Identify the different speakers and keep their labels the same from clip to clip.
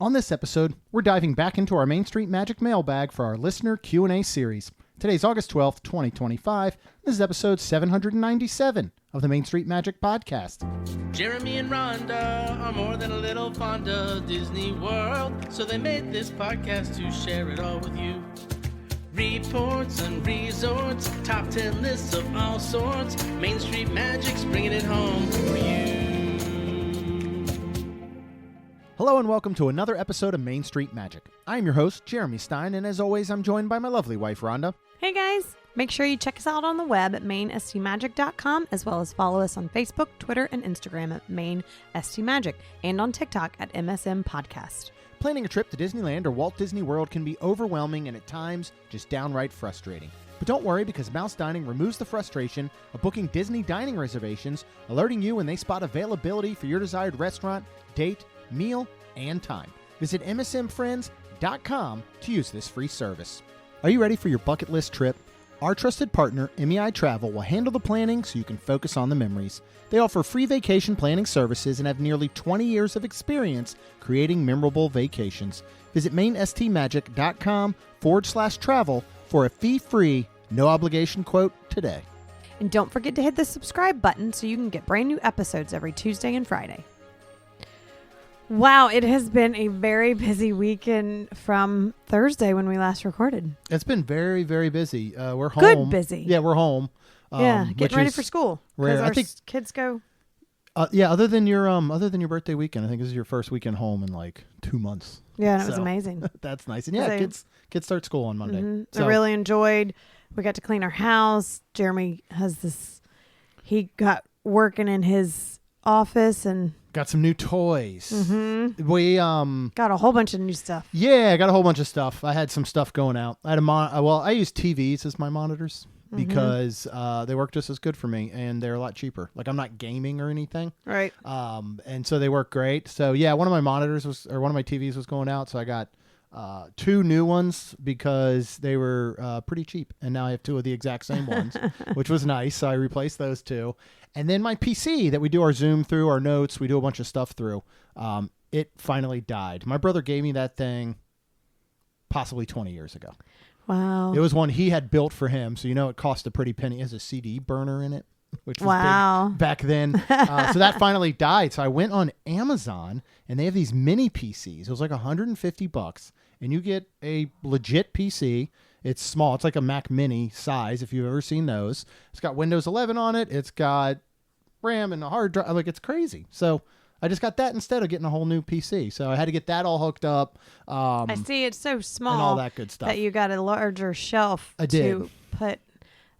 Speaker 1: On this episode, we're diving back into our Main Street Magic Mailbag for our listener Q&A series. Today's August 12th, 2025. This is episode 797 of the Main Street Magic Podcast.
Speaker 2: Jeremy and Rhonda are more than a little fond of Disney World, so they made this podcast to share it all with you. Reports and resorts, top 10 lists of all sorts. Main Street Magic's bringing it home for you.
Speaker 1: Hello and welcome to another episode of Main Street Magic. I'm your host, Jeremy Stein, and as always, I'm joined by my lovely wife, Rhonda.
Speaker 3: Hey guys, make sure you check us out on the web at mainstmagic.com, as well as follow us on Facebook, Twitter, and Instagram at mainstmagic, and on TikTok at MSM Podcast.
Speaker 1: Planning a trip to Disneyland or Walt Disney World can be overwhelming and at times just downright frustrating. But don't worry, because Mouse Dining removes the frustration of booking Disney dining reservations, alerting you when they spot availability for your desired restaurant, date, meal, and time. Visit msmfriends.com to use this free service. Are you ready for your bucket list trip? Our trusted partner, MEI-Travel, will handle the planning so you can focus on the memories. They offer free vacation planning services and have nearly 20 years of experience creating memorable vacations. Visit mainstmagic.com/travel for a fee-free, no-obligation quote today.
Speaker 3: And don't forget to hit the subscribe button so you can get brand new episodes every Tuesday and Friday. Wow, it has been a very busy weekend from Thursday when we last recorded.
Speaker 1: It's been very, very busy. We're home.
Speaker 3: Good busy.
Speaker 1: Yeah, we're home.
Speaker 3: Getting ready for school.
Speaker 1: Rare.
Speaker 3: Our
Speaker 1: I think
Speaker 3: kids go.
Speaker 1: Other than your birthday weekend, I think this is your first weekend home in like 2 months.
Speaker 3: Yeah, and it was amazing.
Speaker 1: That's nice. And yeah, kids start school on Monday.
Speaker 3: Mm-hmm.
Speaker 1: So.
Speaker 3: I really enjoyed. We got to clean our house. Jeremy has this. He got working in his office and
Speaker 1: got some new toys.
Speaker 3: Mm-hmm.
Speaker 1: We
Speaker 3: got a whole bunch of new stuff.
Speaker 1: Yeah, I got a whole bunch of stuff. I had some stuff going out. I had I use TVs as my monitors because they work just as good for me and they're a lot cheaper. Like I'm not gaming or anything.
Speaker 3: Right.
Speaker 1: And so they work great. So yeah, one of my TVs was going out. So I got 2 new ones because they were pretty cheap. And now I have 2 of the exact same ones, which was nice. So I replaced those 2. And then my PC that we do our Zoom through, our notes, we do a bunch of stuff through, it finally died. My brother gave me that thing possibly 20 years ago.
Speaker 3: Wow.
Speaker 1: It was one he had built for him. So, it cost a pretty penny. It has a CD burner in it, which was big back then. So that finally died. So I went on Amazon and they have these mini PCs. It was like $150 and you get a legit PC. It's small. It's like a Mac Mini size, if you've ever seen those. It's got Windows 11 on it. It's got RAM and a hard drive. Like, it's crazy. So I just got that instead of getting a whole new PC. So I had to get that all hooked up.
Speaker 3: I see it's so small
Speaker 1: and all that good stuff.
Speaker 3: That you got a larger shelf to put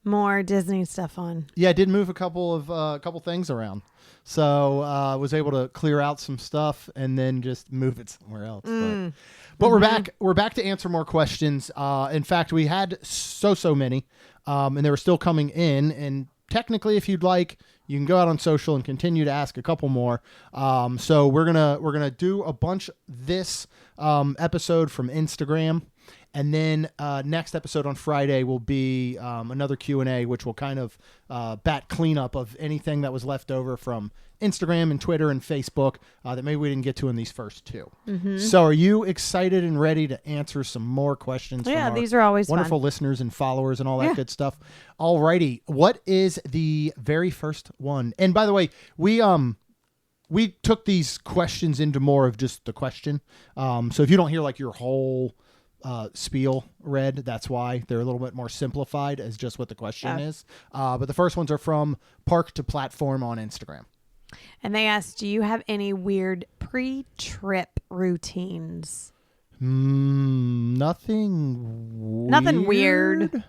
Speaker 3: more Disney stuff on.
Speaker 1: Yeah, I did move a couple things around. So I was able to clear out some stuff and then just move it somewhere else. But we're back. We're back to answer more questions. In fact, we had so many, and they were still coming in. And technically, if you'd like, you can go out on social and continue to ask a couple more. So we're gonna do a bunch this episode from Instagram, and then next episode on Friday will be another Q&A, which will kind of bat cleanup of anything that was left over from Instagram and Twitter and Facebook that maybe we didn't get to in these first 2. Mm-hmm. So are you excited and ready to answer some more questions?
Speaker 3: Yeah,
Speaker 1: from our
Speaker 3: these are always
Speaker 1: wonderful
Speaker 3: fun.
Speaker 1: Listeners and followers and all that good stuff. All righty. What is the very first one? And by the way, we took these questions into more of just the question. So if you don't hear like your whole spiel read, that's why they're a little bit more simplified as just what the question is. But the first ones are from Park to Platform on Instagram.
Speaker 3: And they asked, do you have any weird pre-trip routines?
Speaker 1: Nothing
Speaker 3: weird.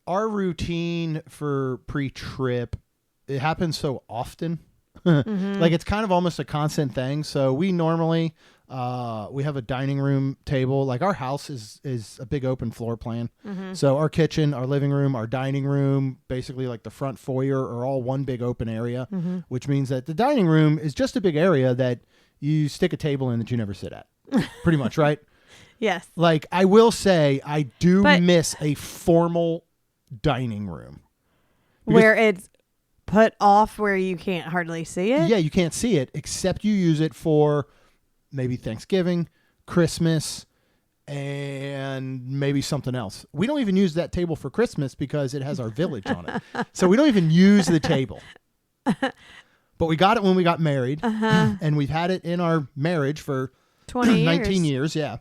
Speaker 1: Our routine for pre-trip, it happens so often. Like it's kind of almost a constant thing. So we normally we have a dining room table. Like our house is a big open floor plan. So our kitchen, our living room, our dining room, basically like the front foyer are all one big open area, which means that the dining room is just a big area that you stick a table in that you never sit at. Pretty much, right?
Speaker 3: Yes.
Speaker 1: Like I will say I do miss a formal dining room.
Speaker 3: Where it's put off where you can't hardly see it?
Speaker 1: Yeah, you can't see it except you use it for maybe Thanksgiving, Christmas, and maybe something else. We don't even use that table for Christmas because it has our village on it. So we don't even use the table. But we got it when we got married, and we've had it in our marriage for
Speaker 3: 20
Speaker 1: 19 years. Yeah.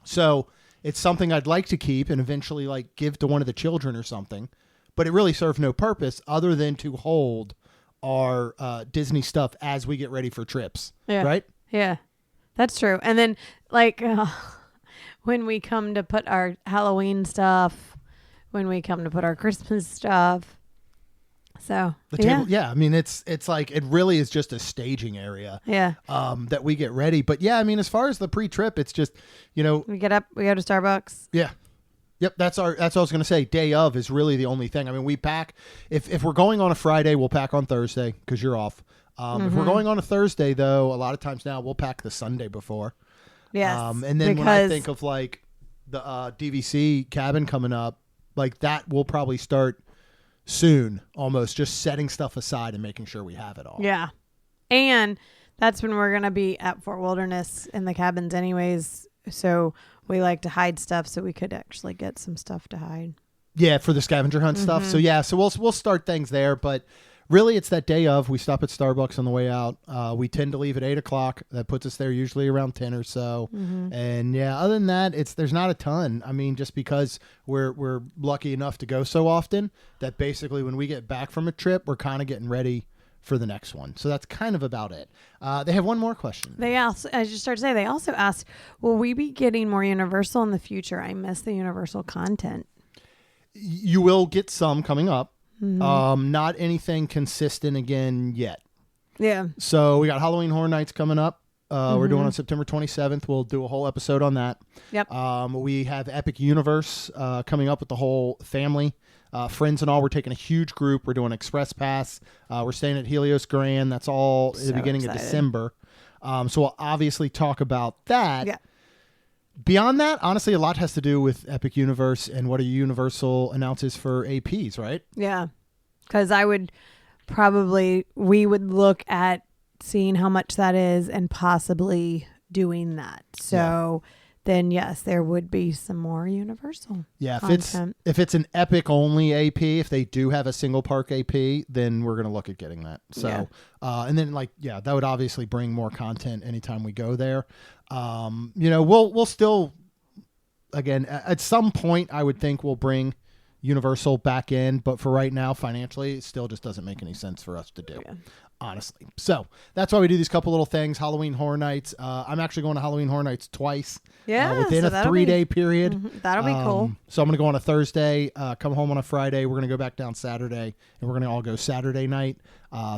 Speaker 1: So it's something I'd like to keep and eventually like give to one of the children or something. But it really serves no purpose other than to hold our Disney stuff as we get ready for trips.
Speaker 3: Yeah.
Speaker 1: Right?
Speaker 3: Yeah, that's true. And then like when we come to put our Halloween stuff, when we come to put our Christmas stuff. So
Speaker 1: the table, yeah. I mean, it's like it really is just a staging area.
Speaker 3: Yeah.
Speaker 1: That we get ready. But yeah, I mean, as far as the pre-trip, it's just, you know,
Speaker 3: we get up, we go to Starbucks.
Speaker 1: Yeah. Yep. That's what I was going to say. Day of is really the only thing. I mean, we pack if we're going on a Friday, we'll pack on Thursday because you're off. If we're going on a Thursday, though, a lot of times now we'll pack the Sunday before.
Speaker 3: Yes.
Speaker 1: And then when I think of like the DVC cabin coming up, like that will probably start soon, almost just setting stuff aside and making sure we have it all.
Speaker 3: Yeah. And that's when we're going to be at Fort Wilderness in the cabins anyways. So we like to hide stuff so we could actually get some stuff to hide.
Speaker 1: Yeah, for the scavenger hunt stuff. So yeah, so we'll start things there, but really it's that day of. We stop at Starbucks on the way out. We tend to leave at 8:00. That puts us there usually around 10 or so. And yeah, other than that, there's not a ton. I mean, just because we're lucky enough to go so often that basically when we get back from a trip, we're kind of getting ready for the next one. So that's kind of about it. They have one more question.
Speaker 3: They also, I just started to say, they also asked, will we be getting more Universal in the future? I miss the Universal content.
Speaker 1: You will get some coming up. Not anything consistent again yet.
Speaker 3: Yeah.
Speaker 1: So we got Halloween Horror Nights coming up. We're doing on September 27th. We'll do a whole episode on that.
Speaker 3: Yep.
Speaker 1: We have Epic Universe coming up with the whole family. Friends and all. We're taking a huge group. We're doing Express Pass. We're staying at Helios Grand. That's all at the beginning of December. So we'll obviously talk about that.
Speaker 3: Yeah.
Speaker 1: Beyond that, honestly, a lot has to do with Epic Universe and what a Universal announces for APs, right?
Speaker 3: Yeah. Because we would look at seeing how much that is and possibly doing that. So then, yes, there would be some more Universal content.
Speaker 1: If it's an Epic only AP, if they do have a single park AP, then we're going to look at getting that. So, and then that would obviously bring more content anytime we go there. We'll still, again, at some point, I would think we'll bring Universal back in, but for right now, financially, it still just doesn't make any sense for us to do. Yeah. Honestly. So that's why we do these couple little things. Halloween Horror Nights. I'm actually going to Halloween Horror Nights twice.
Speaker 3: Yeah.
Speaker 1: Within a 3-day period.
Speaker 3: That'll be cool.
Speaker 1: So I'm going to go on a Thursday, come home on a Friday. We're going to go back down Saturday, and we're going to all go Saturday night.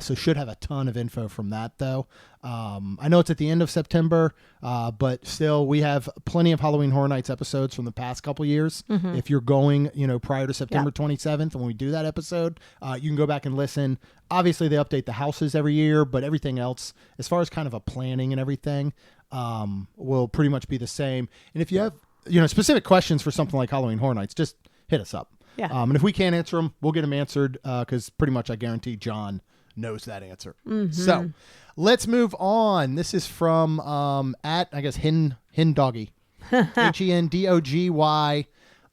Speaker 1: So should have a ton of info from that, though. I know it's at the end of September, but still, we have plenty of Halloween Horror Nights episodes from the past couple years. If you're going, prior to September 27th, when we do that episode, you can go back and listen. Obviously, they update the houses every year, but everything else, as far as kind of a planning and everything, will pretty much be the same. And if you have, specific questions for something like Halloween Horror Nights, just hit us up.
Speaker 3: Yeah.
Speaker 1: And if we can't answer them, we'll get them answered because pretty much I guarantee John knows that answer. So let's move on. This is from at, I guess, Hen Doggy. HENDOGY.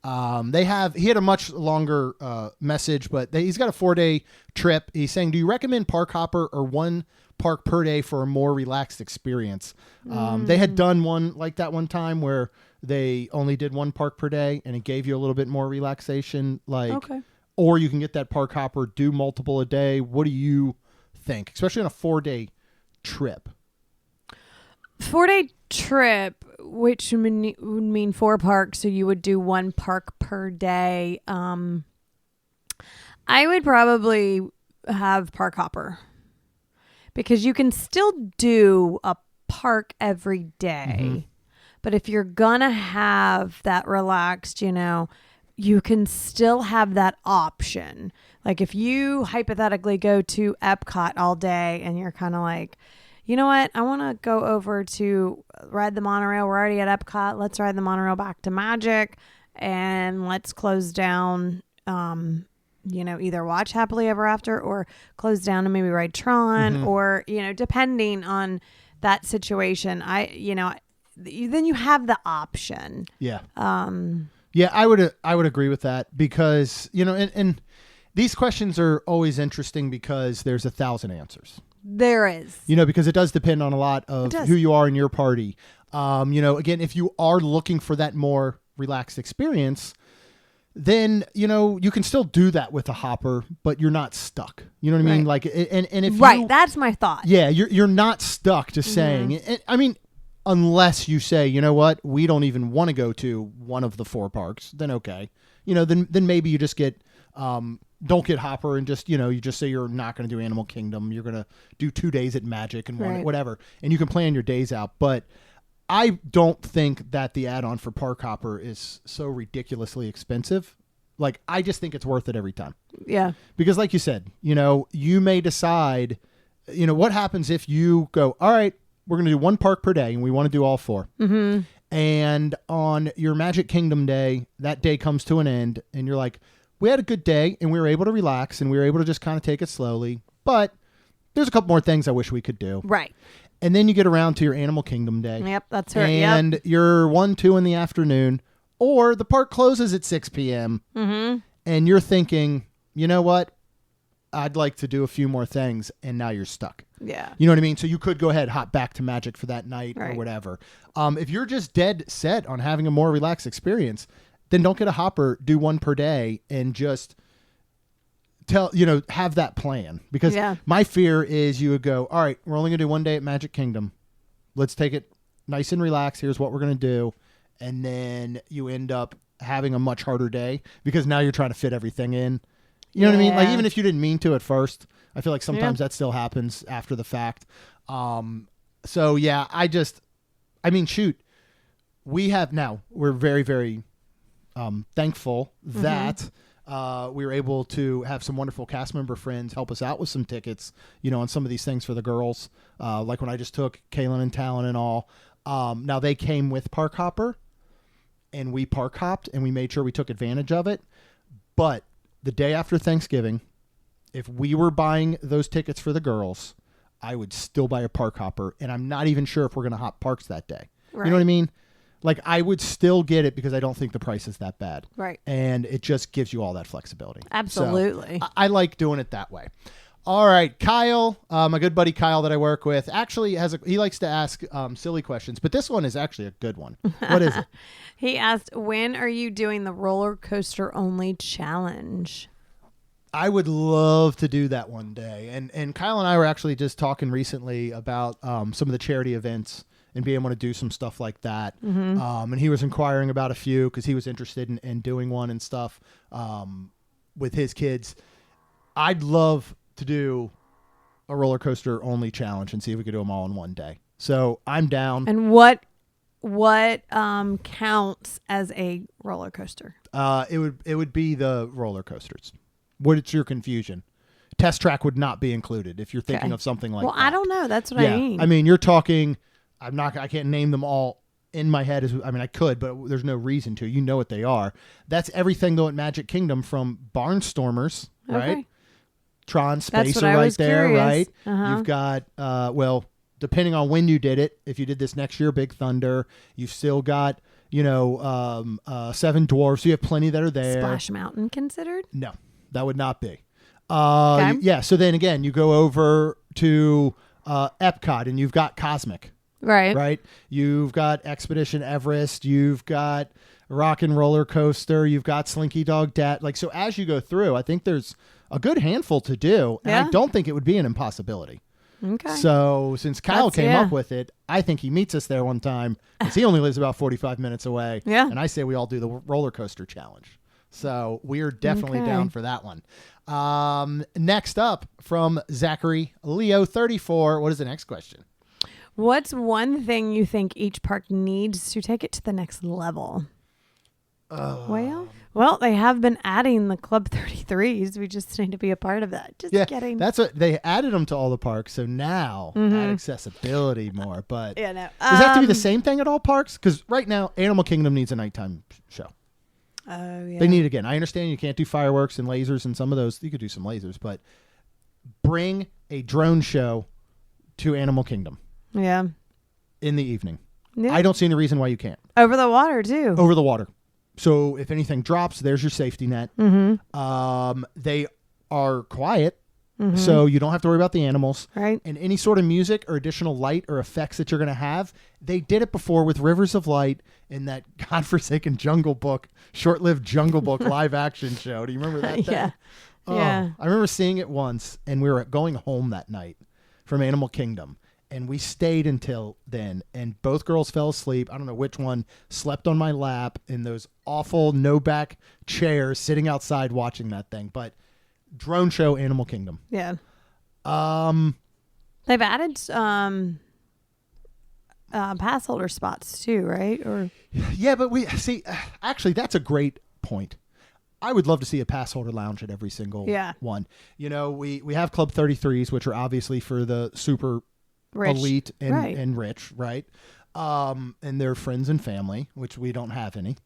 Speaker 1: He had a much longer message, but he's got a 4-day trip. He's saying, do you recommend park hopper or one park per day for a more relaxed experience? They had done one like that one time where they only did one park per day and it gave you a little bit more relaxation. Or you can get that park hopper, do multiple a day. What do you think? Especially on a 4-day trip.
Speaker 3: 4-day trip, which would mean 4 parks, so you would do 1 park per day. I would probably have park hopper because you can still do a park every day. But if you're gonna have that relaxed, you can still have that option. Like if you hypothetically go to Epcot all day and you're kind of like, you know what? I want to go over to ride the monorail. We're already at Epcot. Let's ride the monorail back to Magic and let's close down either watch Happily Ever After or close down and maybe ride Tron or, depending on that situation, then you have the option.
Speaker 1: Yeah. Yeah, I would agree with that because, and these questions are always interesting because there's 1,000 answers.
Speaker 3: There is.
Speaker 1: Because it does depend on a lot of who you are in your party. Again, if you are looking for that more relaxed experience, then, you can still do that with a hopper, but you're not stuck. You know what I mean? Like, and if
Speaker 3: right, that's my thought.
Speaker 1: Yeah, you're not stuck to saying, unless you say, you know what, we don't even want to go to one of the 4 parks, then okay. Then maybe you just get, don't get Hopper and just, you just say you're not going to do Animal Kingdom. You're going to do 2 days at Magic and whatever. And you can plan your days out. But I don't think that the add-on for Park Hopper is so ridiculously expensive. Like, I just think it's worth it every time.
Speaker 3: Yeah.
Speaker 1: Because like you said, you may decide, what happens if you go, all right, we're going to do 1 park per day and we want to do all 4. Mm-hmm. And on your Magic Kingdom day, that day comes to an end and you're like, we had a good day and we were able to relax and we were able to just kind of take it slowly. But there's a couple more things I wish we could do.
Speaker 3: Right.
Speaker 1: And then you get around to your Animal Kingdom day.
Speaker 3: Yep, that's right.
Speaker 1: And you're 1, 2 in the afternoon, or the park closes at 6 p.m.
Speaker 3: Mm-hmm.
Speaker 1: And you're thinking, you know what? I'd like to do a few more things, and now you're stuck.
Speaker 3: Yeah.
Speaker 1: You know what I mean? So you could go ahead, hop back to Magic for that night or whatever. If you're just dead set on having a more relaxed experience, then don't get a hopper, do 1 per day, and just have that plan. Because my fear is you would go, all right, we're only going to do 1 day at Magic Kingdom. Let's take it nice and relaxed. Here's what we're going to do. And then you end up having a much harder day because now you're trying to fit everything in. You know what I mean? Like, even if you didn't mean to at first, I feel like sometimes that still happens after the fact. So yeah, shoot, we're very, very thankful that we were able to have some wonderful cast member friends help us out with some tickets, on some of these things for the girls. Like when I just took Kaylin and Talon and all. Now they came with Park Hopper and we park hopped and we made sure we took advantage of it. But the day after Thanksgiving, if we were buying those tickets for the girls, I would still buy a park hopper, and I'm not even sure if we're going to hop parks that day. Right. You know what I mean? Like, I would still get it because I don't think the price is that bad. Right. And it just gives you all that flexibility.
Speaker 3: Absolutely.
Speaker 1: So I like doing it that way. All right, Kyle, my good buddy Kyle that I work with, actually he likes to ask silly questions, but this one is actually a good one. What is it?
Speaker 3: He asked, when are you doing the roller coaster only challenge?
Speaker 1: I would love to do that one day. And Kyle and I were actually just talking recently about some of the charity events and being able to do some stuff like that. Mm-hmm. And he was inquiring about a few because he was interested in doing one and stuff with his kids. I'd love to do a roller coaster only challenge and see if we could do them all in one day. So I'm down.
Speaker 3: And what counts as a roller coaster?
Speaker 1: It would be the roller coasters. What's your confusion? Test track would not be included if you're thinking of something like that.
Speaker 3: Well, I don't know. That's what I mean.
Speaker 1: I mean, you're talking, I can't name them all in my head. I could, but there's no reason to. You know what they are. That's everything though at Magic Kingdom, from Barnstormers, right? Tron Spacer right there,
Speaker 3: curious.
Speaker 1: right?
Speaker 3: Uh-huh.
Speaker 1: You've got, depending on when you did it, if you did this next year, Big Thunder, you've still got, Seven Dwarfs. So you have plenty that are there.
Speaker 3: Splash Mountain considered?
Speaker 1: No, that would not be. Okay. So then again, you go over to Epcot and you've got Cosmic. Right. You've got Expedition Everest. You've got Rock and Roller Coaster. You've got Slinky Dog so as you go through, I think there's a good handful to do. And I don't think it would be an impossibility. Okay. So since Kyle came up with it, I think he meets us there one time because he only lives about 45 minutes away. Yeah. And I say we all do the roller coaster challenge. So we're definitely down for that one. Next up from Zachary Leo 34. What is the next question?
Speaker 3: What's one thing you think each park needs to take it to the next level? Well, they have been adding the Club 33s. We just need to be a part of that. Just kidding.
Speaker 1: That's what they added them to all the parks. So now add accessibility more. But does that have to be the same thing at all parks? Because right now, Animal Kingdom needs a nighttime show.
Speaker 3: Oh, yeah.
Speaker 1: They need it again. I understand you can't do fireworks and lasers and some of those. You could do some lasers, but bring a drone show to Animal Kingdom.
Speaker 3: Yeah.
Speaker 1: In the evening.
Speaker 3: Yeah.
Speaker 1: I don't see any reason why you can't.
Speaker 3: Over the water, too.
Speaker 1: Over the water. So if anything drops, there's your safety net.
Speaker 3: Mm-hmm.
Speaker 1: They are quiet, so you don't have to worry about the animals.
Speaker 3: Right.
Speaker 1: And any sort of music or additional light or effects that you're going to have, they did it before with Rivers of Light in that godforsaken Jungle Book, short-lived Jungle Book live action show. Do you remember that thing?
Speaker 3: Yeah.
Speaker 1: Oh,
Speaker 3: Yeah.
Speaker 1: I remember seeing it once, and we were going home that night from Animal Kingdom. And we stayed until then, and both girls fell asleep. I don't know which one slept on my lap in those awful no-back chairs sitting outside watching that thing. But drone show, Animal Kingdom.
Speaker 3: Yeah.
Speaker 1: They've
Speaker 3: added pass holder spots too, right? Or
Speaker 1: yeah, but we see. Actually, that's a great point. I would love to see a pass holder lounge at every single one. You know, we have Club 33s, which are obviously for the super
Speaker 3: rich.
Speaker 1: elite and rich, right? And their friends and family, which we don't have any.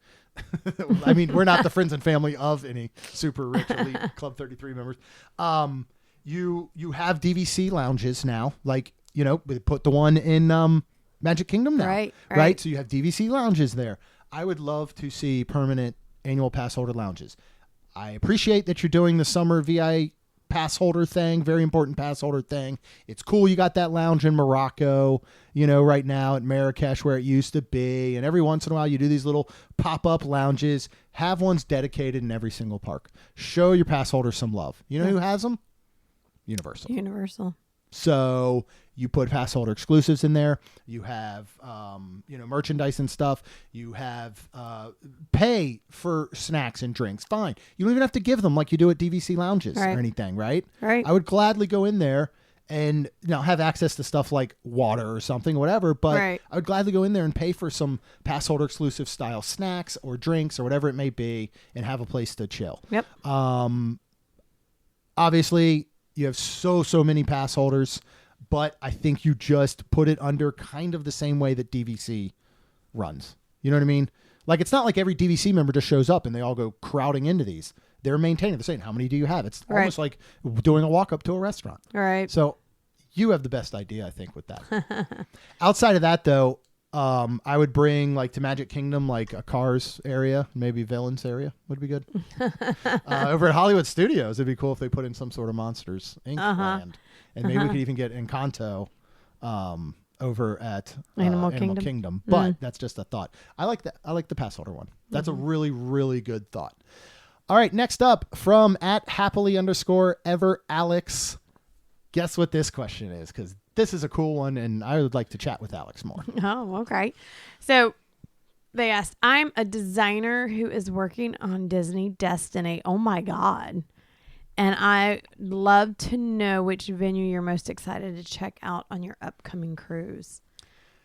Speaker 1: I mean, we're not the friends and family of any super rich elite Club 33 members. You have DVC lounges now, like, you know, we put the one in Magic Kingdom now, right? So you have DVC lounges there. I would love to see permanent annual pass holder lounges. I appreciate that you're doing the summer VI pass holder thing, very important pass holder thing. It's cool you got that lounge in Morocco, you know, right now at Marrakesh where it used to be. And every once in a while you do these little pop-up lounges. Have ones dedicated in every single park. Show your pass holders some love. You know who has them? Universal. So you put pass holder exclusives in there. You have, merchandise and stuff. You have pay for snacks and drinks. Fine. You don't even have to give them like you do at DVC lounges or anything, right?
Speaker 3: Right.
Speaker 1: I would gladly go in there and have access to stuff like water or something, whatever. But I would gladly go in there and pay for some pass holder exclusive style snacks or drinks or whatever it may be and have a place to chill.
Speaker 3: Yep.
Speaker 1: Obviously, you have so many pass holders, but I think you just put it under kind of the same way that DVC runs. You know what I mean? Like, it's not like every DVC member just shows up and they all go crowding into these. They're maintaining. They're saying, how many do you have? It's almost like doing a walk up to a restaurant.
Speaker 3: Right.
Speaker 1: So you have the best idea, I think, with that. Outside of that, though, I would bring, like, to Magic Kingdom, like a Cars area, maybe Villains area would be good. Over at Hollywood Studios, it'd be cool if they put in some sort of Monsters Inc. land. And maybe we could even get Encanto over at Animal Kingdom. But that's just a thought. I like that. I like the pass holder one. That's a really, really good thought. All right, next up from @happily_ever Alex. Guess what this question is? Because this is a cool one, and I would like to chat with Alex more.
Speaker 3: Oh, okay. So they asked, I'm a designer who is working on Disney Destiny. Oh, my God. And I love to know which venue you're most excited to check out on your upcoming cruise.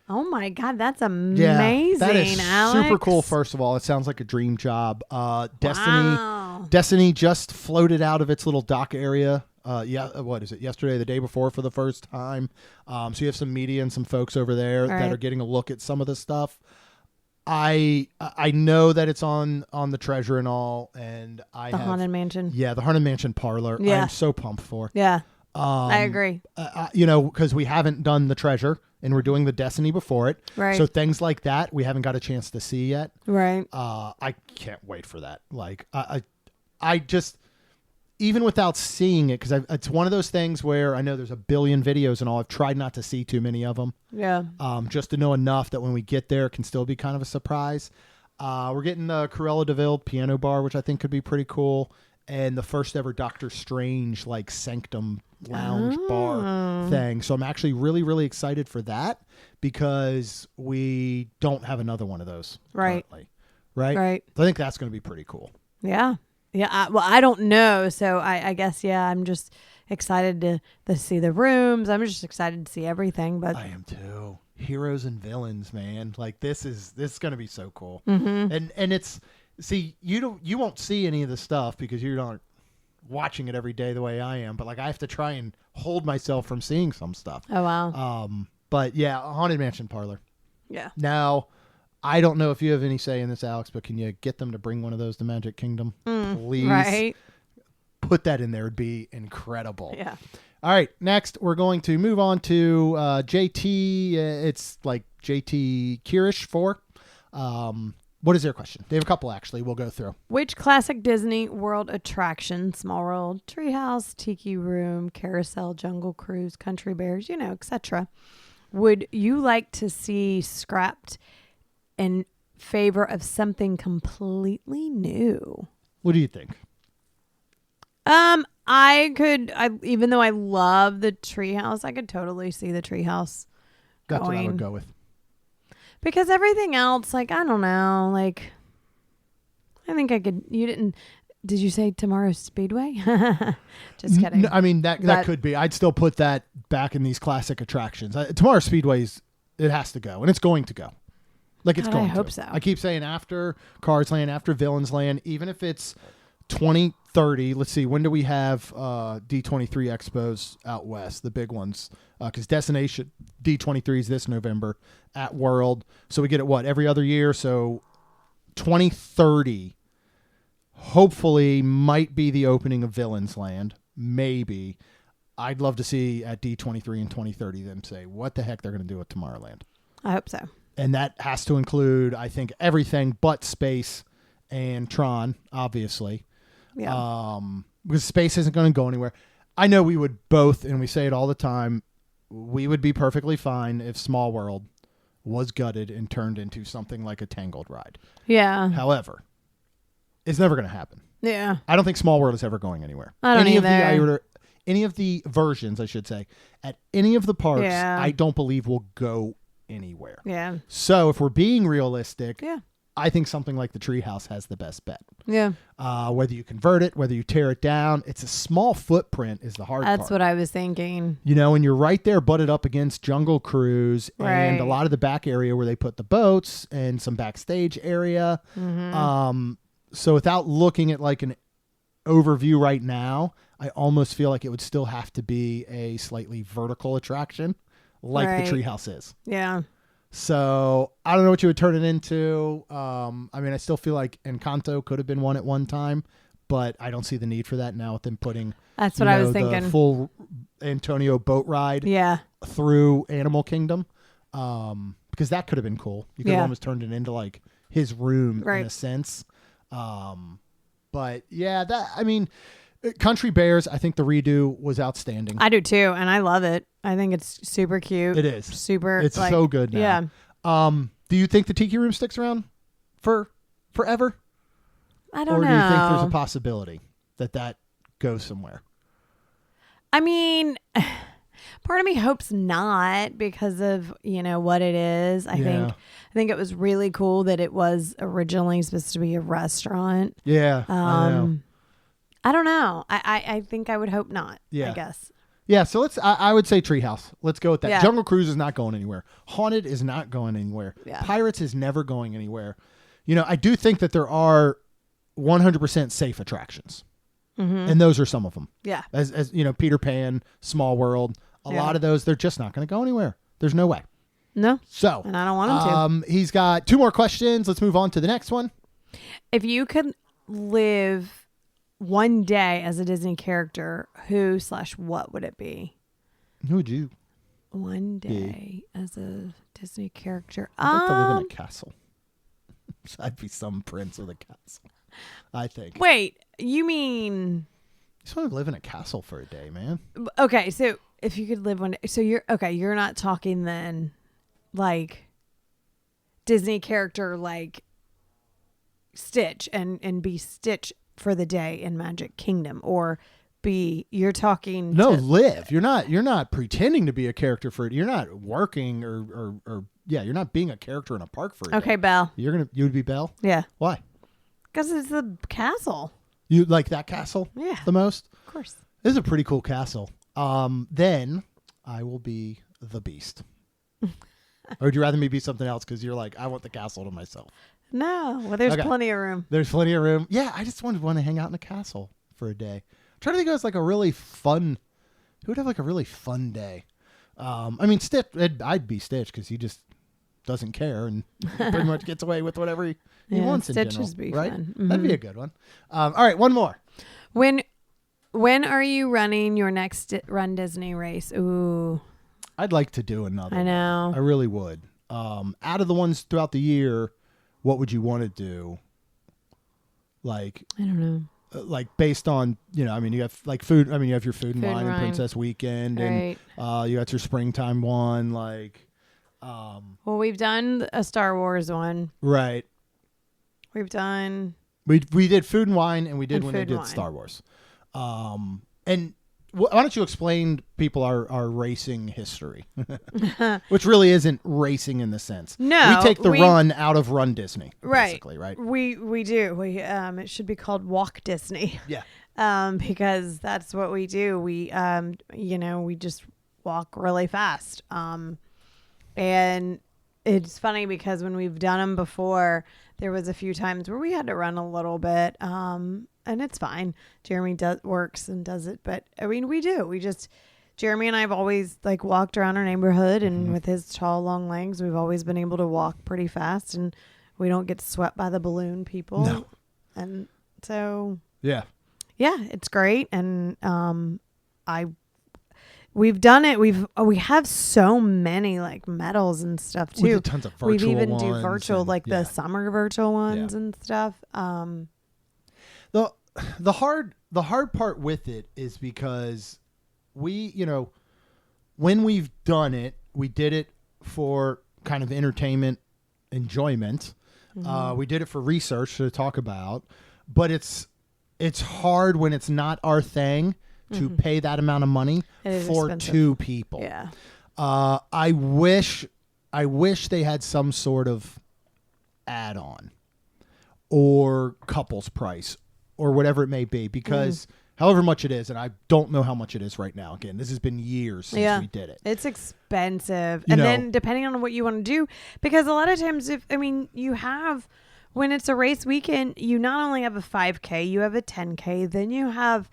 Speaker 3: Oh, my God. That's amazing,
Speaker 1: yeah, that is
Speaker 3: Alex.
Speaker 1: super cool, first of all. It sounds like a dream job. Destiny just floated out of its little dock area. What is it? Yesterday, the day before, for the first time. So you have some media and some folks over there that are getting a look at some of the stuff. I know that it's on the Treasure and all, and the
Speaker 3: Haunted Mansion.
Speaker 1: Yeah, the Haunted Mansion parlor.
Speaker 3: Yeah.
Speaker 1: I'm so pumped for.
Speaker 3: Yeah, I agree.
Speaker 1: Because we haven't done the Treasure, and we're doing the Destiny before it.
Speaker 3: Right.
Speaker 1: So things like that we haven't got a chance to see yet.
Speaker 3: Right.
Speaker 1: I can't wait for that. Like I just. Even without seeing it, because it's one of those things where I know there's a billion videos and all. I've tried not to see too many of them.
Speaker 3: Yeah.
Speaker 1: Just to know enough that when we get there, it can still be kind of a surprise. We're getting the Cruella de Vil piano bar, which I think could be pretty cool. And the first ever Doctor Strange, like, Sanctum lounge bar thing. So I'm actually really, really excited for that because we don't have another one of those currently. Right. So I think that's going to be pretty cool.
Speaker 3: Yeah. Yeah, I don't know, so I guess, I'm just excited to see the rooms. I'm just excited to see everything. But
Speaker 1: I am too. Heroes and villains, man. Like, this is going to be so cool.
Speaker 3: Mm-hmm.
Speaker 1: And it's, see, you won't see any of the stuff because you're not watching it every day the way I am. But, like, I have to try and hold myself from seeing some stuff.
Speaker 3: Oh, wow.
Speaker 1: But yeah, Haunted Mansion parlor.
Speaker 3: Yeah.
Speaker 1: Now, I don't know if you have any say in this, Alex, but can you get them to bring one of those to Magic Kingdom? Please.
Speaker 3: Right.
Speaker 1: Put that in there. It'd be incredible.
Speaker 3: Yeah.
Speaker 1: All right. Next, we're going to move on to JT. It's like JT Kirish 4. What is their question? They have a couple, actually. We'll go through.
Speaker 3: Which classic Disney World attraction, Small World, Treehouse, Tiki Room, Carousel, Jungle Cruise, Country Bears, etc., would you like to see scrapped in favor of something completely new?
Speaker 1: What do you think?
Speaker 3: Even though I love the Treehouse, I could totally see the Treehouse
Speaker 1: That's what I
Speaker 3: going.
Speaker 1: would go with.
Speaker 3: Because everything else, like, I don't know, like, I think I could, did you say Tomorrow's Speedway? Just kidding.
Speaker 1: No, I mean, that could be. I'd still put that back in these classic attractions. Tomorrow's Speedway's, it has to go, and it's going to go. Like, it's
Speaker 3: God,
Speaker 1: going
Speaker 3: I
Speaker 1: to.
Speaker 3: hope so.
Speaker 1: I keep saying after Cars Land, after Villains Land, even if it's 2030, let's see, when do we have D23 expos out west, the big ones? Because Destination D23 is this November at World. So we get it, every other year? So 2030 hopefully might be the opening of Villains Land. Maybe. I'd love to see at D23 in 2030 them say what the heck they're going to do with Tomorrowland.
Speaker 3: I hope so.
Speaker 1: And that has to include, I think, everything but space and Tron, obviously.
Speaker 3: Yeah.
Speaker 1: Because space isn't going to go anywhere. I know we would both, and we say it all the time, we would be perfectly fine if Small World was gutted and turned into something like a Tangled ride.
Speaker 3: Yeah.
Speaker 1: However, it's never going to happen.
Speaker 3: Yeah.
Speaker 1: I don't think Small World is ever going anywhere.
Speaker 3: I don't either.
Speaker 1: Any of the versions, I should say, at any of the parks,
Speaker 3: Yeah.
Speaker 1: I don't believe will go anywhere.
Speaker 3: Yeah.
Speaker 1: So if we're being realistic,
Speaker 3: Yeah.
Speaker 1: I think something like the Treehouse has the best bet.
Speaker 3: Yeah.
Speaker 1: Whether you convert it, whether you tear it down, it's a small footprint is the hard part.
Speaker 3: That's what I was thinking.
Speaker 1: And you're right there butted up against Jungle Cruise and a
Speaker 3: Right.
Speaker 1: lot of the back area where they put the boats and some backstage area.
Speaker 3: Mm-hmm.
Speaker 1: So without looking at like an overview right now, I almost feel like it would still have to be a slightly vertical attraction like
Speaker 3: Right.
Speaker 1: the Treehouse is.
Speaker 3: Yeah.
Speaker 1: So I don't know what you would turn it into. I mean, I still feel like Encanto could have been one at one time, but I don't see the need for that now with them putting
Speaker 3: That's what I was
Speaker 1: the
Speaker 3: thinking.
Speaker 1: full Antonio boat ride
Speaker 3: Yeah.
Speaker 1: through Animal Kingdom. Because that could have been cool. You could have
Speaker 3: Yeah.
Speaker 1: almost turned it into like his room
Speaker 3: Right.
Speaker 1: in a sense. But yeah, Country Bears, I think the redo was outstanding.
Speaker 3: I do too, and I love it. I think it's super cute.
Speaker 1: It is.
Speaker 3: Super.
Speaker 1: It's so good now.
Speaker 3: Yeah.
Speaker 1: Do you think the Tiki Room sticks around for forever?
Speaker 3: I don't know.
Speaker 1: Or do you think there's a possibility that goes somewhere?
Speaker 3: I mean, part of me hopes not because of, what it is. I think it was really cool that it was originally supposed to be a restaurant.
Speaker 1: Yeah. I know.
Speaker 3: I don't know. I think I would hope not.
Speaker 1: Yeah.
Speaker 3: I guess.
Speaker 1: Yeah, so I would say Treehouse. Let's go with that.
Speaker 3: Yeah.
Speaker 1: Jungle Cruise is not going anywhere. Haunted is not going anywhere.
Speaker 3: Yeah.
Speaker 1: Pirates is never going anywhere. I do think that there are 100% safe attractions.
Speaker 3: Mm-hmm.
Speaker 1: And those are some of them.
Speaker 3: Yeah.
Speaker 1: As Peter Pan, Small World, a lot of those, they're just not going to go anywhere. There's no way.
Speaker 3: No.
Speaker 1: So,
Speaker 3: And I don't want him
Speaker 1: to. He's got 2 more questions. Let's move on to the next one.
Speaker 3: If you could live one day as a Disney character, who/what would it be?
Speaker 1: Who would you?
Speaker 3: One day as a Disney character.
Speaker 1: I'd like to live in a castle. I'd be some prince of the castle, I think.
Speaker 3: Wait, you mean...
Speaker 1: I just want to live in a castle for a day, man.
Speaker 3: Okay, so if you could live one day... So you're not talking then like Disney character like Stitch and be Stitch for the day in Magic Kingdom, or you're talking
Speaker 1: live. You're not pretending to be a character for it. You're not working or you're not being a character in a park for it.
Speaker 3: Okay, Belle.
Speaker 1: You would be Belle?
Speaker 3: Yeah.
Speaker 1: Why?
Speaker 3: Because it's the castle.
Speaker 1: You like that castle?
Speaker 3: Yeah.
Speaker 1: The most?
Speaker 3: Of course.
Speaker 1: This is a pretty cool castle. Then I will be the Beast. Or would you rather me be something else because you're like, I want the castle to myself?
Speaker 3: No. Well, there's
Speaker 1: Okay.
Speaker 3: plenty of room.
Speaker 1: There's plenty of room. Yeah, I just want to hang out in a castle for a day. I'm trying to think of like a really fun. Who would have like a really fun day? Stitch. I'd be Stitch because doesn't care and pretty much gets away with whatever he wants in general.
Speaker 3: Stitches be
Speaker 1: right?
Speaker 3: fun. Mm-hmm.
Speaker 1: That'd be a good one. All right, one more.
Speaker 3: When are you running your next Run Disney race? Ooh,
Speaker 1: I'd like to do another.
Speaker 3: I know.
Speaker 1: one. I really would. Out of the ones throughout the year, what would you want to do? Like,
Speaker 3: I don't know.
Speaker 1: Like based on, you have like food. I mean, you have your food and
Speaker 3: Food
Speaker 1: wine
Speaker 3: and
Speaker 1: and
Speaker 3: wine.
Speaker 1: Princess Weekend,
Speaker 3: Right.
Speaker 1: and you got your springtime one. Like,
Speaker 3: Well, we've done a Star Wars one.
Speaker 1: right.
Speaker 3: We've done.
Speaker 1: We did food and wine, and we did
Speaker 3: And
Speaker 1: when they
Speaker 3: food
Speaker 1: did
Speaker 3: and wine.
Speaker 1: Star Wars. And why don't you explain people our racing history, which really isn't racing in the sense.
Speaker 3: No,
Speaker 1: we take the run out of Run Disney,
Speaker 3: Right.
Speaker 1: basically, right?
Speaker 3: We do. We it should be called Walk Disney.
Speaker 1: Yeah.
Speaker 3: Because that's what we do. We we just walk really fast. And it's funny because when we've done them before, there was a few times where we had to run a little bit. And it's fine. Jeremy works and does it, but I mean, we do. Jeremy and I have always like walked around our neighborhood, and with his tall, long legs, we've always been able to walk pretty fast, and we don't get swept by the balloon people.
Speaker 1: No.
Speaker 3: And so,
Speaker 1: Yeah.
Speaker 3: yeah, it's great. And we've done it. We have so many like medals and stuff too.
Speaker 1: We did tons of virtual
Speaker 3: We've even do
Speaker 1: ones
Speaker 3: virtual,
Speaker 1: and-
Speaker 3: like
Speaker 1: yeah.
Speaker 3: the summer virtual ones and stuff.
Speaker 1: The hard part with it is because we, when we've done it, we did it for kind of entertainment, enjoyment. We did it for research to talk about, but it's hard when it's not our thing to pay that amount of money
Speaker 3: It is
Speaker 1: for
Speaker 3: expensive.
Speaker 1: 2 people.
Speaker 3: Yeah.
Speaker 1: I wish they had some sort of add-on or couples price or whatever it may be, because however much it is, and I don't know how much it is right now. Again, this has been years since we did it.
Speaker 3: It's expensive.
Speaker 1: You
Speaker 3: And
Speaker 1: know-
Speaker 3: then depending on what you want to do, because a lot of times when it's a race weekend, you not only have a 5K, you have a 10K, then you have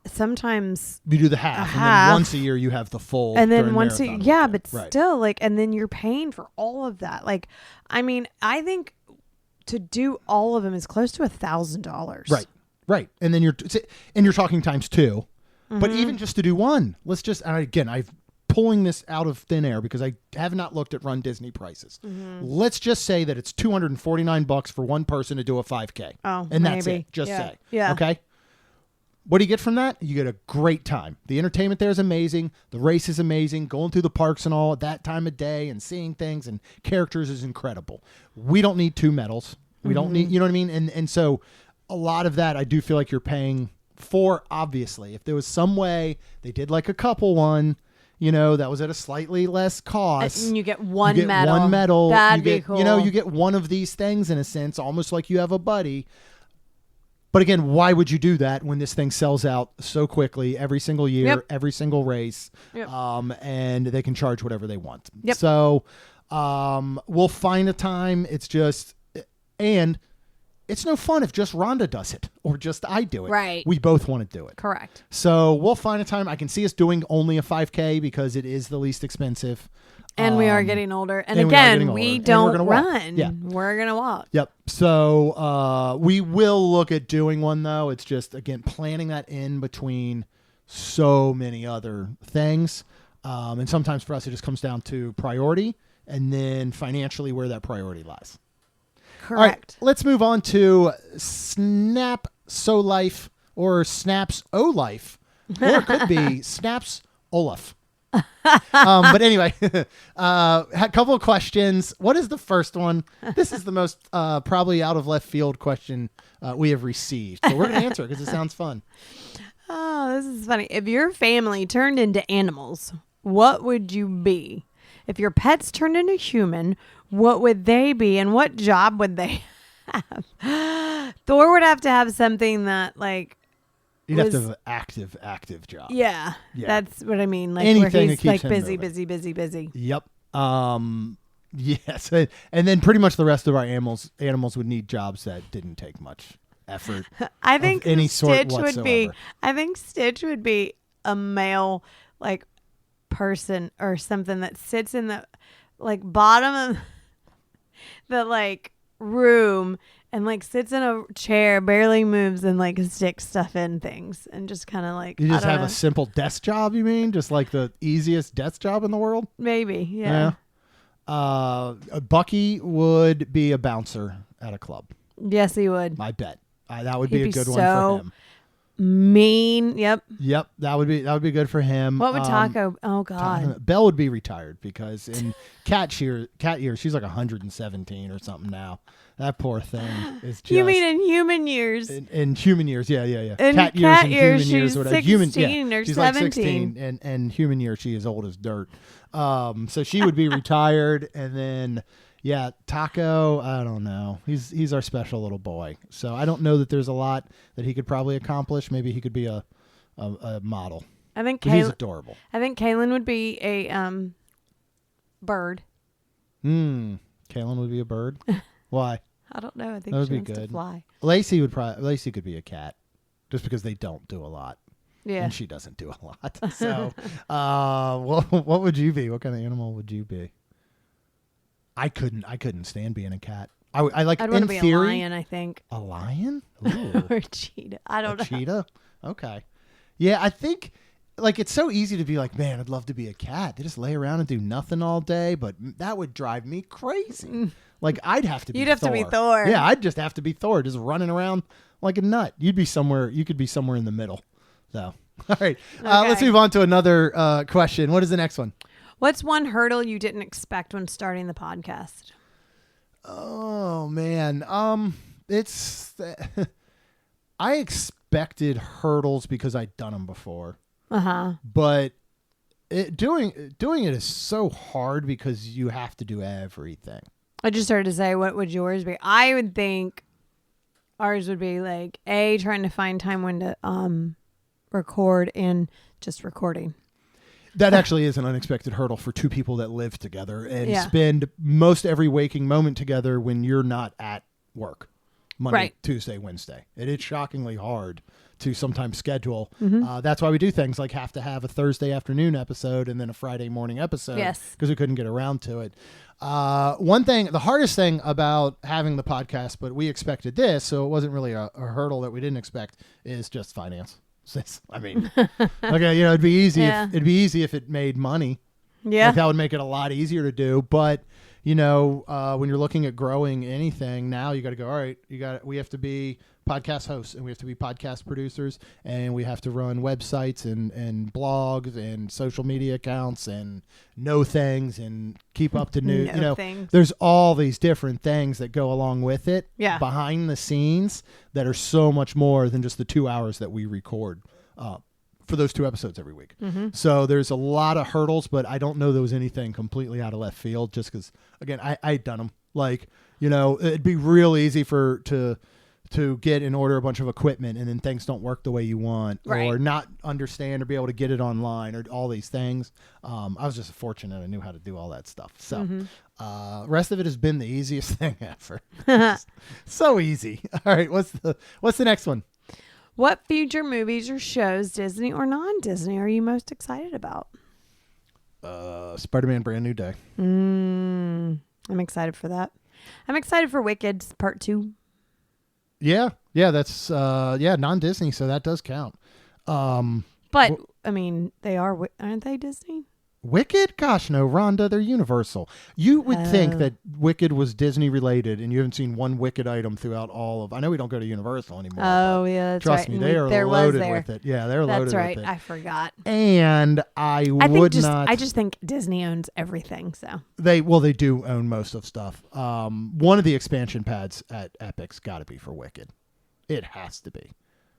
Speaker 3: sometimes,
Speaker 1: You do the half, and
Speaker 3: half.
Speaker 1: then once a year you have the full.
Speaker 3: and then
Speaker 1: during
Speaker 3: once,
Speaker 1: marathon
Speaker 3: yeah,
Speaker 1: weekend.
Speaker 3: but
Speaker 1: Right.
Speaker 3: still like, and then you're paying for all of that. Like, I mean, I think to do all of them is close to $1,000.
Speaker 1: Right. And then you're talking times 2. But
Speaker 3: Mm-hmm.
Speaker 1: even just to do one, I'm pulling this out of thin air because I have not looked at Run Disney prices.
Speaker 3: Mm-hmm.
Speaker 1: Let's just say that it's $249 for one person to do a 5K.
Speaker 3: Oh,
Speaker 1: and that's
Speaker 3: maybe.
Speaker 1: it. Just
Speaker 3: Yeah.
Speaker 1: say.
Speaker 3: Yeah.
Speaker 1: Okay. What do you get from that? You get a great time. The entertainment there is amazing. The race is amazing. Going through the parks and all at that time of day and seeing things and characters is incredible. We don't need 2 medals. We don't need, you know what I mean? And so a lot of that I do feel like you're paying for, obviously. If there was some way they did like a couple one, that was at a slightly less cost.
Speaker 3: And you get one
Speaker 1: You get
Speaker 3: medal.
Speaker 1: one medal.
Speaker 3: That'd
Speaker 1: you
Speaker 3: be
Speaker 1: get,
Speaker 3: cool.
Speaker 1: You get one of these things in a sense, almost like you have a buddy. But again, why would you do that when this thing sells out so quickly every single year,
Speaker 3: Yep.
Speaker 1: every single race,
Speaker 3: Yep.
Speaker 1: and they can charge whatever they want?
Speaker 3: Yep.
Speaker 1: So we'll find a time. And it's no fun if just Rhonda does it or just I do it.
Speaker 3: Right.
Speaker 1: We both want to do it.
Speaker 3: Correct.
Speaker 1: So we'll find a time. I can see us doing only a 5K because it is the least expensive.
Speaker 3: And we are getting older. And
Speaker 1: and we are
Speaker 3: again,
Speaker 1: getting older.
Speaker 3: we
Speaker 1: And we're
Speaker 3: don't
Speaker 1: gonna walk.
Speaker 3: run.
Speaker 1: Yeah.
Speaker 3: We're going to walk.
Speaker 1: Yep. So we will look at doing one, though. It's just, again, planning that in between so many other things. And sometimes for us, it just comes down to priority and then financially where that priority lies.
Speaker 3: Correct.
Speaker 1: All right, let's move on to Snap So Life or Snaps O Life, or it could be Snaps Olaf. But anyway, a couple of questions. What is the first one? This is the most probably out of left field question we have received. So we're going to answer it because it sounds fun.
Speaker 3: Oh, this is funny. If your family turned into animals, what would you be? If your pets turned into human, what would they be, and what job would they have? Thor would have to have something that, like,
Speaker 1: You'd have to have an active job.
Speaker 3: yeah,
Speaker 1: Yeah.
Speaker 3: that's what I mean. Like,
Speaker 1: Anything
Speaker 3: where
Speaker 1: that
Speaker 3: he's
Speaker 1: keeps
Speaker 3: like
Speaker 1: him
Speaker 3: busy.
Speaker 1: moving. Yep. Yes. And then pretty much the rest of our animals would need jobs that didn't take much effort.
Speaker 3: I think
Speaker 1: any sort
Speaker 3: Stitch would be.
Speaker 1: whatsoever.
Speaker 3: I think Stitch would be a male, like, person or something that sits in the, like, bottom of the like room and like sits in a chair, barely moves, and like sticks stuff in things and just kind of like
Speaker 1: You just
Speaker 3: I don't
Speaker 1: have
Speaker 3: know.
Speaker 1: a simple desk job, you mean? Just like the easiest desk job in the world?
Speaker 3: Maybe, yeah.
Speaker 1: Bucky would be a bouncer at a club.
Speaker 3: Yes, he would.
Speaker 1: I bet. That would be
Speaker 3: He'd
Speaker 1: a
Speaker 3: be
Speaker 1: good one
Speaker 3: so
Speaker 1: for him.
Speaker 3: Mean. Yep.
Speaker 1: Yep, that would be good for him.
Speaker 3: What would Taco? Oh God.
Speaker 1: Belle would be retired because in cat year, she's like 117 or something now. That poor thing is just.
Speaker 3: You mean in human years?
Speaker 1: In human years, yeah.
Speaker 3: In
Speaker 1: cat
Speaker 3: cat
Speaker 1: years,
Speaker 3: years,
Speaker 1: human years,
Speaker 3: she's
Speaker 1: whatever.
Speaker 3: 16 or
Speaker 1: she's
Speaker 3: 17.
Speaker 1: like 16, and human years, she is old as dirt. So she would be retired, and then Taco. I don't know. He's our special little boy. So I don't know that there's a lot that he could probably accomplish. Maybe he could be a model.
Speaker 3: I think
Speaker 1: But he's adorable.
Speaker 3: I think Kaylin would be a bird.
Speaker 1: Kaylin would be a bird. Why?
Speaker 3: I don't know. I think
Speaker 1: That would
Speaker 3: she
Speaker 1: be
Speaker 3: wants to
Speaker 1: good.
Speaker 3: fly.
Speaker 1: Lacey could be a cat, just because they don't do a lot.
Speaker 3: Yeah.
Speaker 1: And she doesn't do a lot. So, what would you be? What kind of animal would you be? I couldn't stand being a cat. I like
Speaker 3: I'd
Speaker 1: in
Speaker 3: want to be
Speaker 1: theory,
Speaker 3: a lion. I think.
Speaker 1: A lion? Ooh.
Speaker 3: Or a cheetah. I don't know.
Speaker 1: Cheetah? Okay. Yeah, I think like it's so easy to be like, man, I'd love to be a cat. They just lay around and do nothing all day, but that would drive me crazy. Like I'd have to be
Speaker 3: You'd have
Speaker 1: Thor.
Speaker 3: to be Thor.
Speaker 1: Yeah, I'd just have to be Thor, just running around like a nut. You could be somewhere in the middle. So, all right. Let's
Speaker 3: Okay.
Speaker 1: move on to another question. What is the next one?
Speaker 3: What's one hurdle you didn't expect when starting the podcast?
Speaker 1: Oh man. It's I expected hurdles because I'd done them before. But doing it is so hard because you have to do everything.
Speaker 3: I just started to say, what would yours be? I would think ours would be like trying to find time when to record and just recording.
Speaker 1: That actually is an unexpected hurdle for two people that live together and
Speaker 3: Yeah.
Speaker 1: spend most every waking moment together when you're not at work. Monday,
Speaker 3: Right.
Speaker 1: Tuesday, Wednesday. It is shockingly hard to sometimes schedule.
Speaker 3: Mm-hmm.
Speaker 1: That's why we do things like have to have a Thursday afternoon episode and then a Friday morning episode.
Speaker 3: Yes.
Speaker 1: Because we couldn't get around to it. One thing, the hardest thing about having the podcast, but we expected this, so it wasn't really a hurdle that we didn't expect, is just finance. I mean, okay, it'd be easy.
Speaker 3: Yeah.
Speaker 1: It'd be easy if it made money.
Speaker 3: Yeah.
Speaker 1: Like, that would make it a lot easier to do. But when you're looking at growing anything, now you got to go. All right, we have to be podcast hosts, and we have to be podcast producers, and we have to run websites and blogs and social media accounts and know things and keep up to new.
Speaker 3: Know things.
Speaker 1: There's all these different things that go along with it.
Speaker 3: Yeah.
Speaker 1: Behind the scenes that are so much more than just the 2 hours that we record. For those 2 episodes every week.
Speaker 3: Mm-hmm.
Speaker 1: So there's a lot of hurdles, but I don't know there was anything completely out of left field just because, again, I'd done them. Like, it'd be real easy to get and order a bunch of equipment and then things don't work the way you want
Speaker 3: Right.
Speaker 1: or not understand or be able to get it online or all these things. I was just fortunate I knew how to do all that stuff. So rest of it has been the easiest thing ever. So easy. All right. What's the next one?
Speaker 3: What future movies or shows, Disney or non-Disney, are you most excited about?
Speaker 1: Spider-Man Brand New Day.
Speaker 3: I'm excited for that. I'm excited for Wicked Part 2.
Speaker 1: Yeah, that's non-Disney, so that does count.
Speaker 3: But, I mean, aren't they Disney?
Speaker 1: Wicked? Gosh, no, Rhonda, they're Universal. You would think
Speaker 3: Oh.
Speaker 1: that Wicked was Disney related, and you haven't seen one Wicked item throughout all of. I know we don't go to Universal anymore.
Speaker 3: Oh,
Speaker 1: but
Speaker 3: yeah, that's
Speaker 1: trust
Speaker 3: right.
Speaker 1: me, they are
Speaker 3: There was
Speaker 1: loaded
Speaker 3: there.
Speaker 1: with it. Yeah, they're loaded
Speaker 3: That's right.
Speaker 1: with it.
Speaker 3: I forgot.
Speaker 1: And I
Speaker 3: just think Disney owns everything. So
Speaker 1: They do own most of stuff. One of the expansion pads at Epic's got to be for Wicked. It has to be.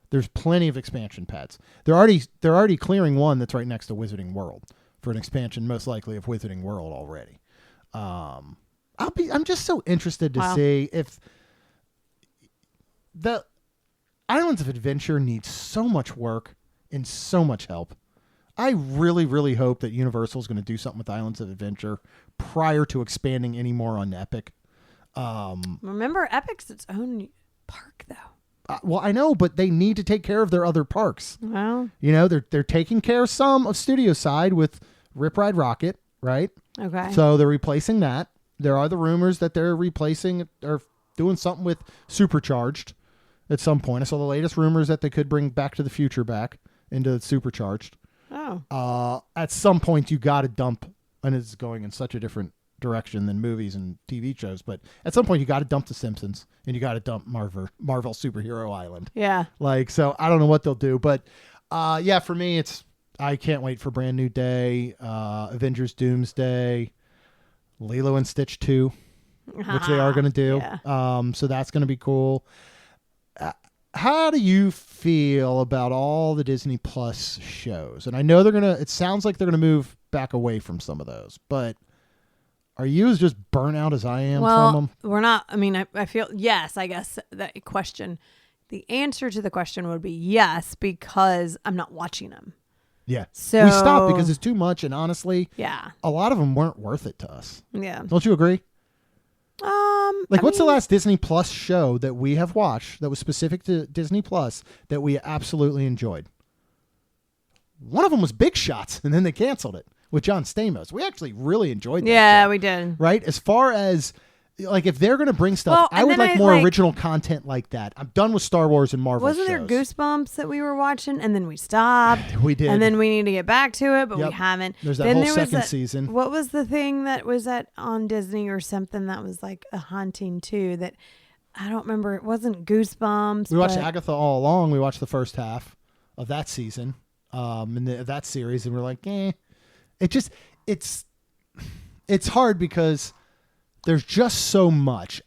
Speaker 1: There's plenty of expansion pads. They're already clearing one that's right next to Wizarding World for an expansion, most likely of Wizarding World already. I'm just so interested to see if the Islands of Adventure needs so much work and so much help. I really, really hope that Universal is going to do something with Islands of Adventure prior to expanding any more on Epic.
Speaker 3: remember, Epic's its own park, though.
Speaker 1: Well, I know, but they need to take care of their other parks.
Speaker 3: Well,
Speaker 1: They're taking care of some of Studio Side with Rip Ride Rocket, right?
Speaker 3: okay.
Speaker 1: So they're replacing that. there are the rumors that they're replacing or doing something with Supercharged at some point. I saw the latest rumors that they could bring Back to the Future back into Supercharged.
Speaker 3: Oh.
Speaker 1: At some point, you got to dump, and it's going in such a different direction than movies and TV shows, but at some point, you got to dump The Simpsons, and you got to dump Marvel Superhero Island.
Speaker 3: Yeah.
Speaker 1: So I don't know what they'll do, but for me, I can't wait for Brand New Day, Avengers Doomsday, Lilo and Stitch 2, which they are going to do.
Speaker 3: Yeah.
Speaker 1: So that's going to be cool. How do you feel about all the Disney Plus shows? And I know it sounds like they're going to move back away from some of those, but are you as just burnt out as I am from them?
Speaker 3: We're not. I mean, I feel, yes, I guess that question, the answer to the question would be yes, because I'm not watching them.
Speaker 1: Yeah.
Speaker 3: So
Speaker 1: we stopped because it's too much. And honestly,
Speaker 3: yeah,
Speaker 1: a lot of them weren't worth it to us.
Speaker 3: Yeah.
Speaker 1: Don't you agree? What's the
Speaker 3: mean,
Speaker 1: last Disney Plus show that we have watched that was specific to Disney Plus that we absolutely enjoyed? One of them was Big Shots, and then they canceled it with John Stamos. We actually really enjoyed that.
Speaker 3: Yeah,
Speaker 1: show,
Speaker 3: we did.
Speaker 1: Right? As far as, like, if they're going to bring stuff, I would like more original content like that. I'm done with Star Wars and Marvel
Speaker 3: Wasn't
Speaker 1: shows.
Speaker 3: there Goosebumps that we were watching, and then we stopped?
Speaker 1: We did.
Speaker 3: And then we need to get back to it, but we
Speaker 1: Yep.
Speaker 3: haven't.
Speaker 1: There's that
Speaker 3: then
Speaker 1: whole
Speaker 3: there was
Speaker 1: second season.
Speaker 3: What was the thing that was on Disney or something that was like a haunting too? That I don't remember. It wasn't Goosebumps.
Speaker 1: We watched
Speaker 3: but
Speaker 1: Agatha All Along. We watched the first half of that season, that series, and we're like, it's hard because there's just so much.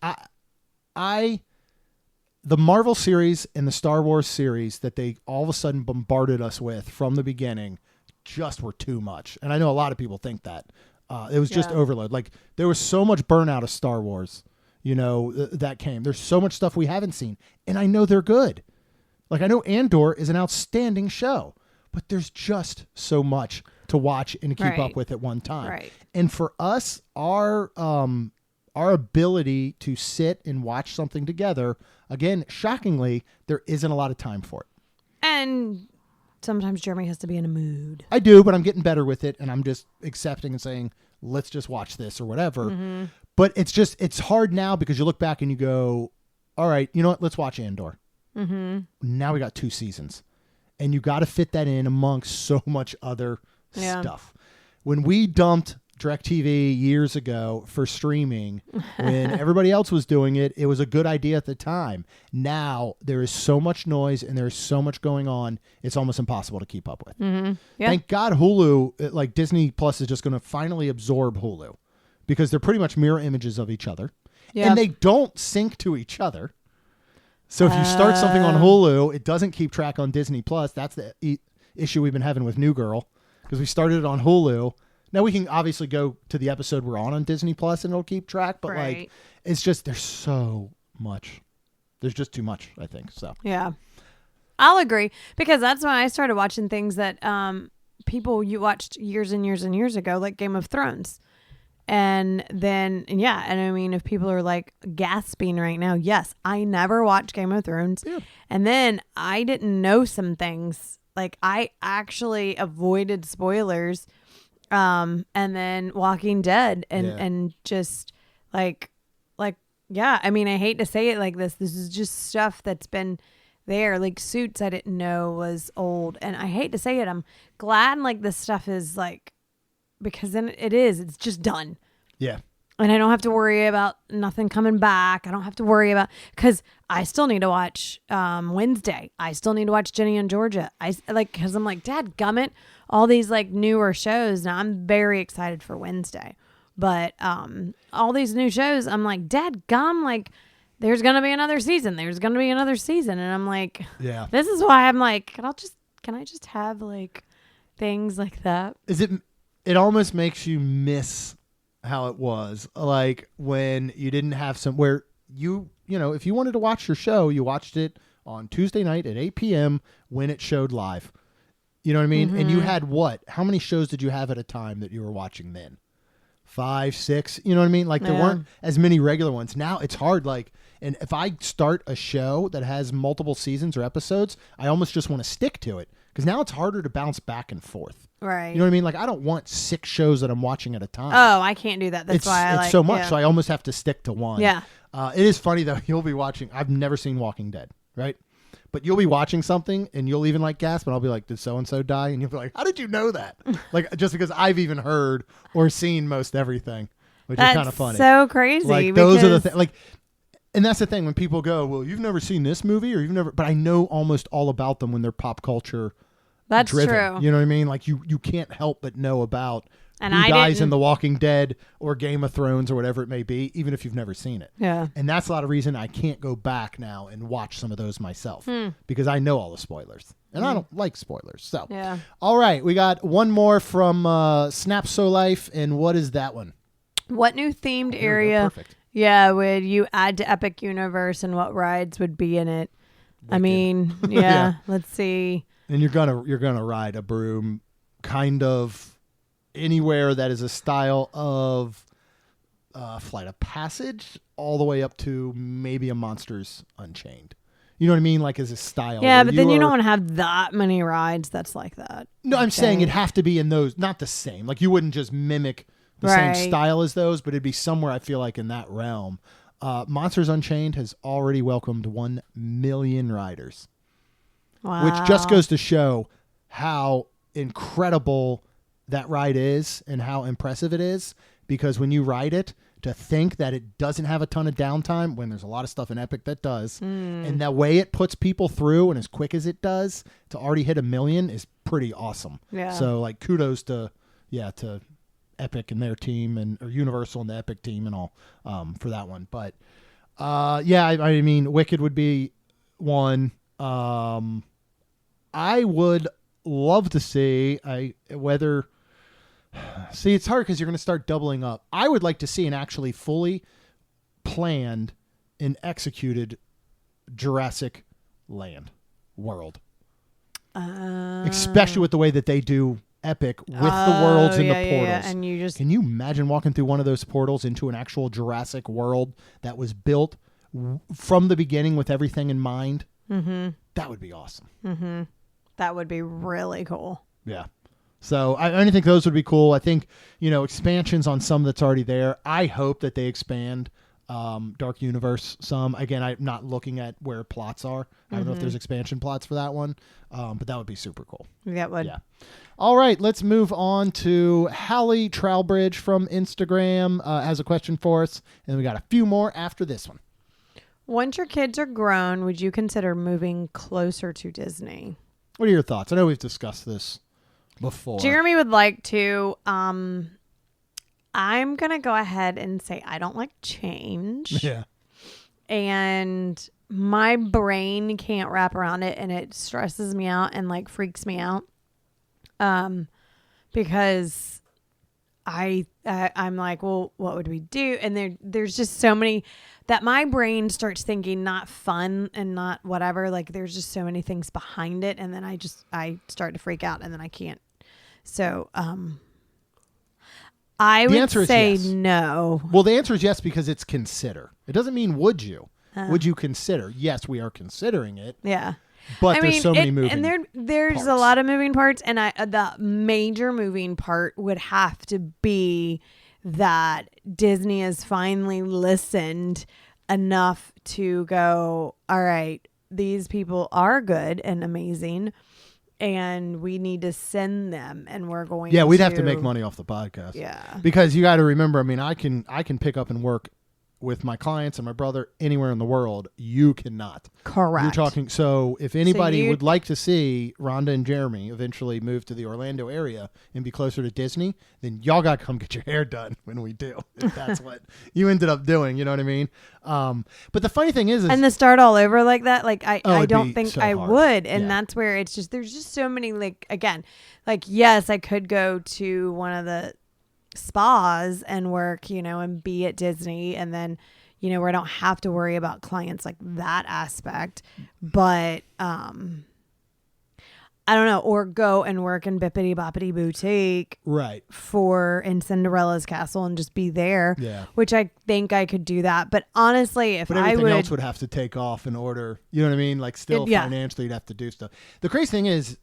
Speaker 1: The Marvel series and the Star Wars series that they all of a sudden bombarded us with from the beginning just were too much. And I know a lot of people think that. It was just overload. Like, there was so much burnout of Star Wars, that came. There's so much stuff we haven't seen. And I know they're good. Like, I know Andor is an outstanding show, but there's just so much to watch and keep up with at one time.
Speaker 3: Right.
Speaker 1: And for us, our ability to sit and watch something together, again, shockingly, there isn't a lot of time for it. And
Speaker 3: sometimes Jeremy has to be in a mood.
Speaker 1: I do, but I'm getting better with it, and I'm just accepting and saying, let's just watch this or whatever. Mm-hmm. But it's hard now because you look back and you go, all right, you know what? Let's watch Andor. Mm-hmm. Now we got 2 seasons, and you got to fit that in amongst so much other stuff. When we dumped DirecTV years ago for streaming, when everybody else was doing it, it was a good idea at the time. Now there is so much noise and there's so much going on, it's almost impossible to keep up with.
Speaker 3: Mm-hmm. Yeah.
Speaker 1: Thank God Hulu, like Disney Plus, is just going to finally absorb Hulu because they're pretty much mirror images of each other. Yep. And they don't sync to each other. So if you start something on Hulu, it doesn't keep track on Disney Plus. That's the issue we've been having with New Girl, because we started it on Hulu. Now we can obviously go to the episode we're on Disney Plus and it'll keep track, but like, it's just, there's so much. There's just too much, I think. So
Speaker 3: yeah, I'll agree, because that's when I started watching things that you watched years and years and years ago, like Game of Thrones. And then, and I mean, if people are like gasping right now, yes, I never watched Game of Thrones. Yeah. And then I didn't know some things. Like, I actually avoided spoilers. And then Walking Dead and just like, I mean, I hate to say it like this. This is just stuff that's been there. Like Suits, I didn't know was old. And I hate to say it. I'm glad like this stuff is like, because then it's just done. Yeah. And I don't have to worry about nothing coming back. I don't have to worry about, because I still need to watch Wednesday. I still need to watch Jenny and Georgia. Because I'm like, Dad gummit, all these like newer shows. Now I'm very excited for Wednesday. But all these new shows, I'm like, Dad gum, like there's going to be another season. There's going to be another season. And I'm like, yeah, this is why I'm like, can I just have like things like that?
Speaker 1: It almost makes you miss how it was, like when you didn't have where you know, if you wanted to watch your show, you watched it on Tuesday night at 8 p.m. when it showed live. You know what I mean? Mm-hmm. And you had how many shows did you have at a time that you were watching then? 5, 6, you know what I mean? Like there weren't as many regular ones. Now it's hard. Like, and if I start a show that has multiple seasons or episodes, I almost just want to stick to it, because now it's harder to bounce back and forth.
Speaker 3: Right.
Speaker 1: You know what I mean? Like, I don't want 6 shows that I'm watching at a time.
Speaker 3: Oh, I can't do that. That's
Speaker 1: it's
Speaker 3: why I like
Speaker 1: so much,
Speaker 3: yeah.
Speaker 1: so I almost have to stick to one.
Speaker 3: Yeah.
Speaker 1: It is funny, though. You'll be watching. I've never seen Walking Dead, right? But you'll be watching something, and you'll even like gasp, and I'll be like, did so-and-so die? And you'll be like, how did you know that? Like, just because I've even heard or seen most everything, which is kind of funny.
Speaker 3: So crazy.
Speaker 1: Like, those are the things. Like, and that's the thing. When people go, well, you've never seen this movie, or you've never, but I know almost all about them when they're pop culture
Speaker 3: That's
Speaker 1: driven.
Speaker 3: true.
Speaker 1: You know what I mean? Like, you can't help but know about
Speaker 3: And
Speaker 1: who
Speaker 3: I
Speaker 1: dies in
Speaker 3: didn't-
Speaker 1: The Walking Dead or Game of Thrones or whatever it may be, even if you've never seen it.
Speaker 3: Yeah.
Speaker 1: And that's a lot of reason I can't go back now and watch some of those myself because I know all the spoilers. And I don't like spoilers. So,
Speaker 3: Yeah.
Speaker 1: all right. We got one more from Snap So Life. And what is that one?
Speaker 3: What new themed
Speaker 1: Here we go.
Speaker 3: area
Speaker 1: Perfect.
Speaker 3: would you add to Epic Universe, and what rides would be in it? I
Speaker 1: Wicked.
Speaker 3: mean,
Speaker 1: Yeah.
Speaker 3: let's see.
Speaker 1: And you're gonna ride a broom kind of anywhere that is a style of Flight of Passage all the way up to maybe a Monsters Unchained. You know what I mean? Like, as a style.
Speaker 3: Yeah,
Speaker 1: where
Speaker 3: but then you
Speaker 1: are-
Speaker 3: don't want to have that many rides that's like that.
Speaker 1: No, I'm saying
Speaker 3: Okay.
Speaker 1: it'd have to be in those, not the same. Like, you wouldn't just mimic the
Speaker 3: Right.
Speaker 1: same style as those, but it'd be somewhere, I feel like, in that realm. Monsters Unchained has already welcomed 1 million riders,
Speaker 3: Wow.
Speaker 1: which just goes to show how incredible that ride is and how impressive it is. Because when you ride it, to think that it doesn't have a ton of downtime when there's a lot of stuff in Epic that does, and the way it puts people through and as quick as it does to already hit 1 million is pretty awesome.
Speaker 3: Yeah.
Speaker 1: So, like, kudos to Epic and their team or Universal and the Epic team and all for that one. But I mean, Wicked would be one. I would love to see See, it's hard because you're going to start doubling up. I would like to see an actually fully planned and executed Jurassic Land world, especially with the way that they do Epic with the worlds and the portals.
Speaker 3: Yeah. And you just
Speaker 1: Can you imagine walking through one of those portals into an actual Jurassic world that was built from the beginning with everything in mind? Mm-hmm. That would be awesome.
Speaker 3: Mm-hmm. That would be really cool.
Speaker 1: Yeah. So I think those would be cool. I think, expansions on some that's already there. I hope that they expand Dark Universe some. Again, I'm not looking at where plots are. I don't know if there's expansion plots for that one, but that would be super cool.
Speaker 3: That would.
Speaker 1: Yeah. All right, let's move on to Hallie Trowbridge from Instagram has a question for us, and we got a few more after this one.
Speaker 3: Once your kids are grown, would you consider moving closer to Disney?
Speaker 1: What are your thoughts? I know we've discussed this before.
Speaker 3: Jeremy would like to. I'm going to go ahead and say I don't like change.
Speaker 1: Yeah.
Speaker 3: And my brain can't wrap around it, and it stresses me out and like freaks me out. Because I'm like, well, what would we do? And there's just so many that my brain starts thinking not fun and not whatever. Like, there's just so many things behind it, and then I start to freak out, and then I can't. So I
Speaker 1: The
Speaker 3: would
Speaker 1: answer is
Speaker 3: say
Speaker 1: yes.
Speaker 3: no.
Speaker 1: Well, the answer is yes, because it's consider. It doesn't mean would you. Would you consider? Yes, we are considering it.
Speaker 3: Yeah.
Speaker 1: But there's so many moving
Speaker 3: and there's
Speaker 1: parts.
Speaker 3: a lot of moving parts, and the major moving part would have to be that Disney has finally listened enough to go, all right, these people are good and amazing, and we need to send them, and we're going
Speaker 1: Yeah, we'd have to make money off the podcast.
Speaker 3: Yeah.
Speaker 1: Because you got to remember, I mean, I can pick up and work with my clients and my brother anywhere in the world. You cannot.
Speaker 3: Correct.
Speaker 1: You're talking. So if anybody
Speaker 3: you'd-
Speaker 1: would like to see Rhonda and Jeremy eventually move to the Orlando area and be closer to Disney, then y'all got to come get your hair done when we do. If that's what you ended up doing. You know what I mean? But the funny thing is
Speaker 3: and to start all over like that, like I
Speaker 1: it'd
Speaker 3: don't
Speaker 1: be
Speaker 3: think
Speaker 1: so
Speaker 3: I
Speaker 1: hard.
Speaker 3: would. And
Speaker 1: Yeah.
Speaker 3: that's where it's just, there's just so many, like, again, like, yes, I could go to one of the spas and work, and be at Disney, and then, where I don't have to worry about clients like that aspect. But, I don't know, or go and work in Bippity Boppity Boutique
Speaker 1: right.
Speaker 3: in Cinderella's castle and just be there.
Speaker 1: Yeah.
Speaker 3: Which I think I could do that. But honestly, if
Speaker 1: But
Speaker 3: I
Speaker 1: everything
Speaker 3: would,
Speaker 1: else would have to take off in order. You know what I mean? Like, still
Speaker 3: Yeah.
Speaker 1: financially, you'd have to do stuff. The crazy thing is,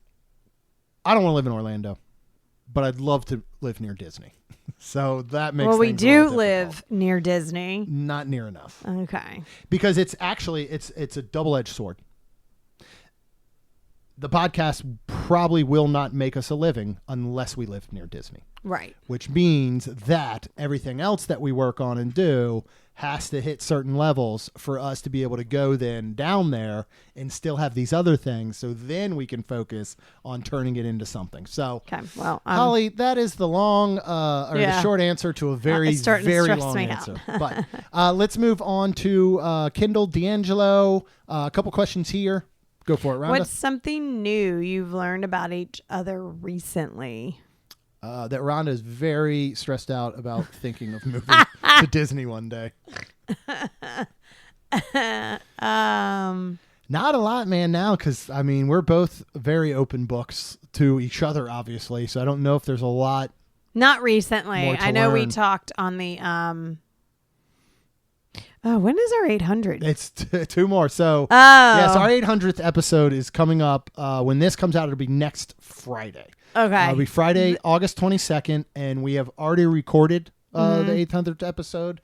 Speaker 1: I don't want to live in Orlando. but I'd love to live near Disney. So that makes
Speaker 3: Well, we
Speaker 1: things a little
Speaker 3: do live
Speaker 1: difficult.
Speaker 3: near Disney.
Speaker 1: Not near enough.
Speaker 3: Okay.
Speaker 1: Because it's a double-edged sword. The podcast probably will not make us a living unless we live near Disney.
Speaker 3: Right.
Speaker 1: Which means that everything else that we work on and do has to hit certain levels for us to be able to go then down there and still have these other things. So then we can focus on turning it into something. So,
Speaker 3: Okay. Well,
Speaker 1: Holly, that is the long the short answer to a very,
Speaker 3: it's starting to
Speaker 1: very
Speaker 3: stress
Speaker 1: long
Speaker 3: me
Speaker 1: answer. But let's move on to Kendall D'Angelo. A couple questions here. Go for it, Rhonda.
Speaker 3: What's something new you've learned about each other recently?
Speaker 1: That Rhonda is very stressed out about thinking of moving to Disney one day. Not a lot, man, now, because, I mean, we're both very open books to each other, obviously, so I don't know if there's a lot.
Speaker 3: Not recently.
Speaker 1: More to
Speaker 3: I know we
Speaker 1: learn.
Speaker 3: talked on the when is our 800?
Speaker 1: It's two more. So,
Speaker 3: Oh.
Speaker 1: yes, our 800th episode is coming up. When this comes out, it'll be next Friday.
Speaker 3: Okay.
Speaker 1: It'll be Friday, August 22nd, and we have already recorded the 800th episode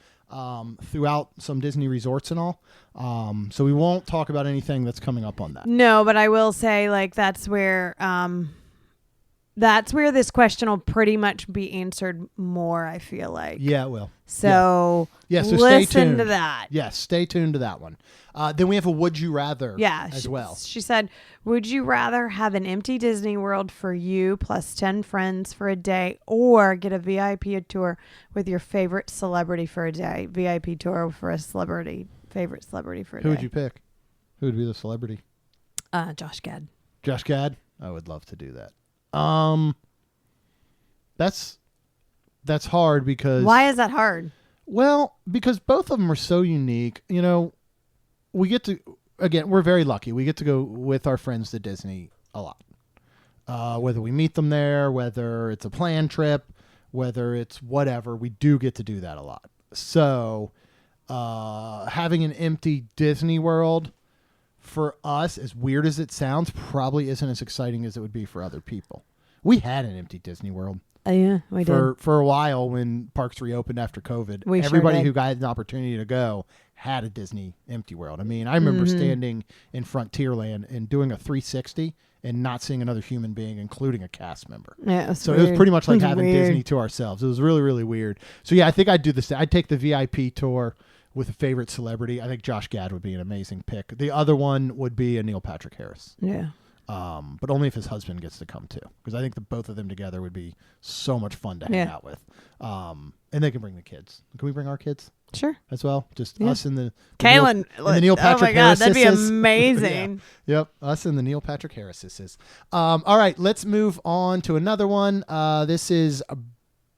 Speaker 1: throughout some Disney resorts and all. So we won't talk about anything that's coming up on that.
Speaker 3: No, but I will say, like, that's where this question will pretty much be answered more, I feel like.
Speaker 1: Yeah, it will.
Speaker 3: So,
Speaker 1: Yeah, so stay
Speaker 3: listen
Speaker 1: tuned
Speaker 3: to that.
Speaker 1: Yes, stay tuned to that one. Then we have a Would You Rather as well.
Speaker 3: She said, would you rather have an empty Disney World for you plus 10 friends for a day, or get a VIP tour with your favorite celebrity for a day? VIP tour for a favorite celebrity for a day.
Speaker 1: Who would you pick? Who would be the celebrity?
Speaker 3: Josh Gad.
Speaker 1: Josh Gad? I would love to do that. That's hard because...
Speaker 3: Why is that hard?
Speaker 1: Well, because both of them are so unique. You know, we get to... Again, we're very lucky. We get to go with our friends to Disney a lot. Whether we meet them there, whether it's a planned trip, whether it's whatever, we do get to do that a lot. So, having an empty Disney World, for us, as weird as it sounds, probably isn't as exciting as it would be for other people. We had an empty Disney World.
Speaker 3: Yeah, we did.
Speaker 1: For a while when parks reopened after COVID.
Speaker 3: We sure
Speaker 1: Everybody
Speaker 3: did.
Speaker 1: who got an opportunity to go had a Disney empty world. I mean, I remember standing in Frontierland and doing a 360 and not seeing another human being, including a cast member.
Speaker 3: Yeah,
Speaker 1: So it was pretty much like having
Speaker 3: weird.
Speaker 1: Disney to ourselves. It was really, really weird. So yeah, I think I'd do this. I'd take the VIP tour with a favorite celebrity. I think Josh Gad would be an amazing pick. The other one would be a Neil Patrick Harris.
Speaker 3: Yeah.
Speaker 1: But only if his husband gets to come too, because I think the both of them together would be so much fun to hang out with. And they can bring the kids. Can we bring our kids
Speaker 3: Sure.
Speaker 1: as well? Just us and the
Speaker 3: Kaylin.
Speaker 1: Neil, and the Neil Patrick
Speaker 3: oh my God, that'd be
Speaker 1: Harrises.
Speaker 3: amazing.
Speaker 1: Yeah. Yep, us and the Neil Patrick Harrises. All right, let's move on to another one. This is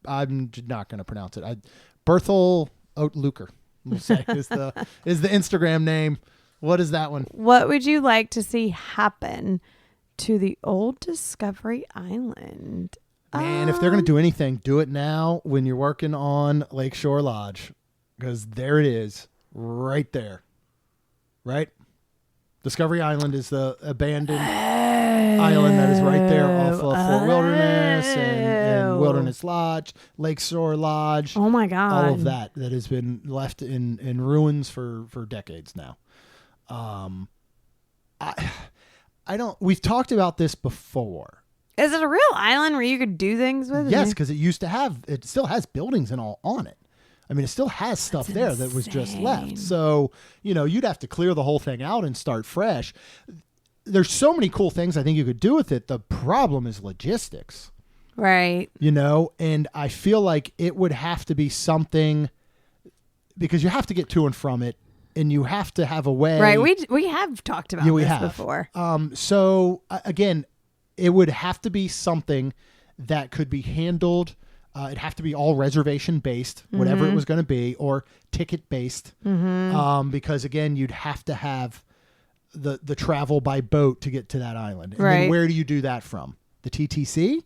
Speaker 1: I'm not going to pronounce it. Berthel Luker. We'll say is the Instagram name. What is that one?
Speaker 3: What would you like to see happen to the old Discovery Island?
Speaker 1: Man, if they're going to do anything, do it now when you're working on Lakeshore Lodge, because there it is, right there. Right? Discovery Island is the abandoned island that is right there off of Fort Wilderness and Wilderness Lodge, Lakeshore Lodge.
Speaker 3: Oh my God.
Speaker 1: All of that has been left in ruins for decades now. We've talked about this before.
Speaker 3: Is it a real island where you could do things with?
Speaker 1: Yes, because it still has buildings and all on it. I mean, it still has stuff there that was just left. So, you'd have to clear the whole thing out and start fresh. There's so many cool things I think you could do with it. The problem is logistics.
Speaker 3: Right.
Speaker 1: And I feel like it would have to be something, because you have to get to and from it, and you have to have a way.
Speaker 3: Right. We have talked about this before.
Speaker 1: So again, it would have to be something that could be handled. It'd have to be all reservation based, whatever it was going to be, or ticket based. Because again, you'd have to have the travel by boat to get to that island. And then where do you do that from? The TTC?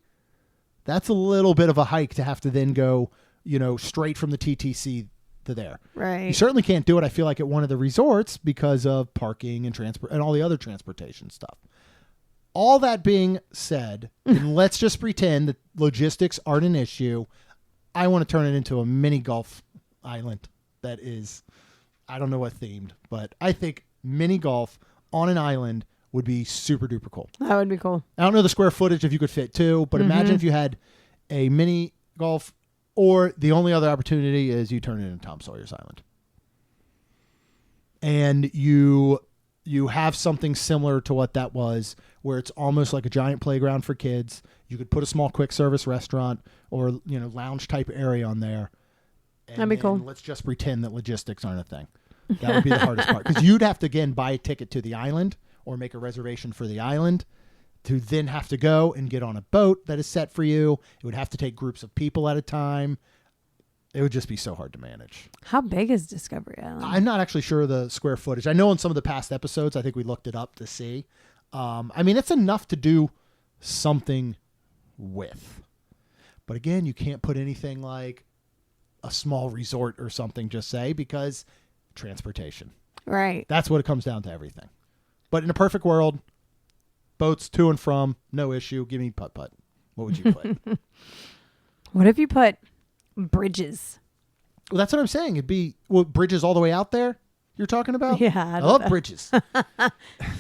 Speaker 1: That's a little bit of a hike to have to then go, straight from the TTC to there.
Speaker 3: Right.
Speaker 1: You certainly can't do it, I feel like, at one of the resorts because of parking and transport and all the other transportation stuff. All that being said, and let's just pretend that logistics aren't an issue. I want to turn it into a mini golf island that is, I don't know what themed, but I think mini golf on an island would be super duper cool.
Speaker 3: That would be cool.
Speaker 1: I don't know the square footage if you could fit two, but imagine if you had a mini golf, or the only other opportunity is you turn it into Tom Sawyer's Island. And you have something similar to what that was, where it's almost like a giant playground for kids. You could put a small quick service restaurant or lounge type area on there. And
Speaker 3: that'd be cool.
Speaker 1: Let's just pretend that logistics aren't a thing. That would be the hardest part, because you'd have to again buy a ticket to the island or make a reservation for the island to then have to go and get on a boat that is set for you. It would have to take groups of people at a time. It would just be so hard to manage.
Speaker 3: How big is Discovery Island?
Speaker 1: I'm not actually sure of the square footage. I know in some of the past episodes, I think we looked it up to see. I mean, it's enough to do something with. But again, you can't put anything like a small resort or something, just say, because transportation.
Speaker 3: Right.
Speaker 1: That's what it comes down to, everything. But in a perfect world, boats to and from, no issue. Give me putt-putt. What would you put?
Speaker 3: What if you put bridges?
Speaker 1: Well, that's what I'm saying. It'd be bridges all the way out there you're talking about?
Speaker 3: Yeah.
Speaker 1: I love bridges.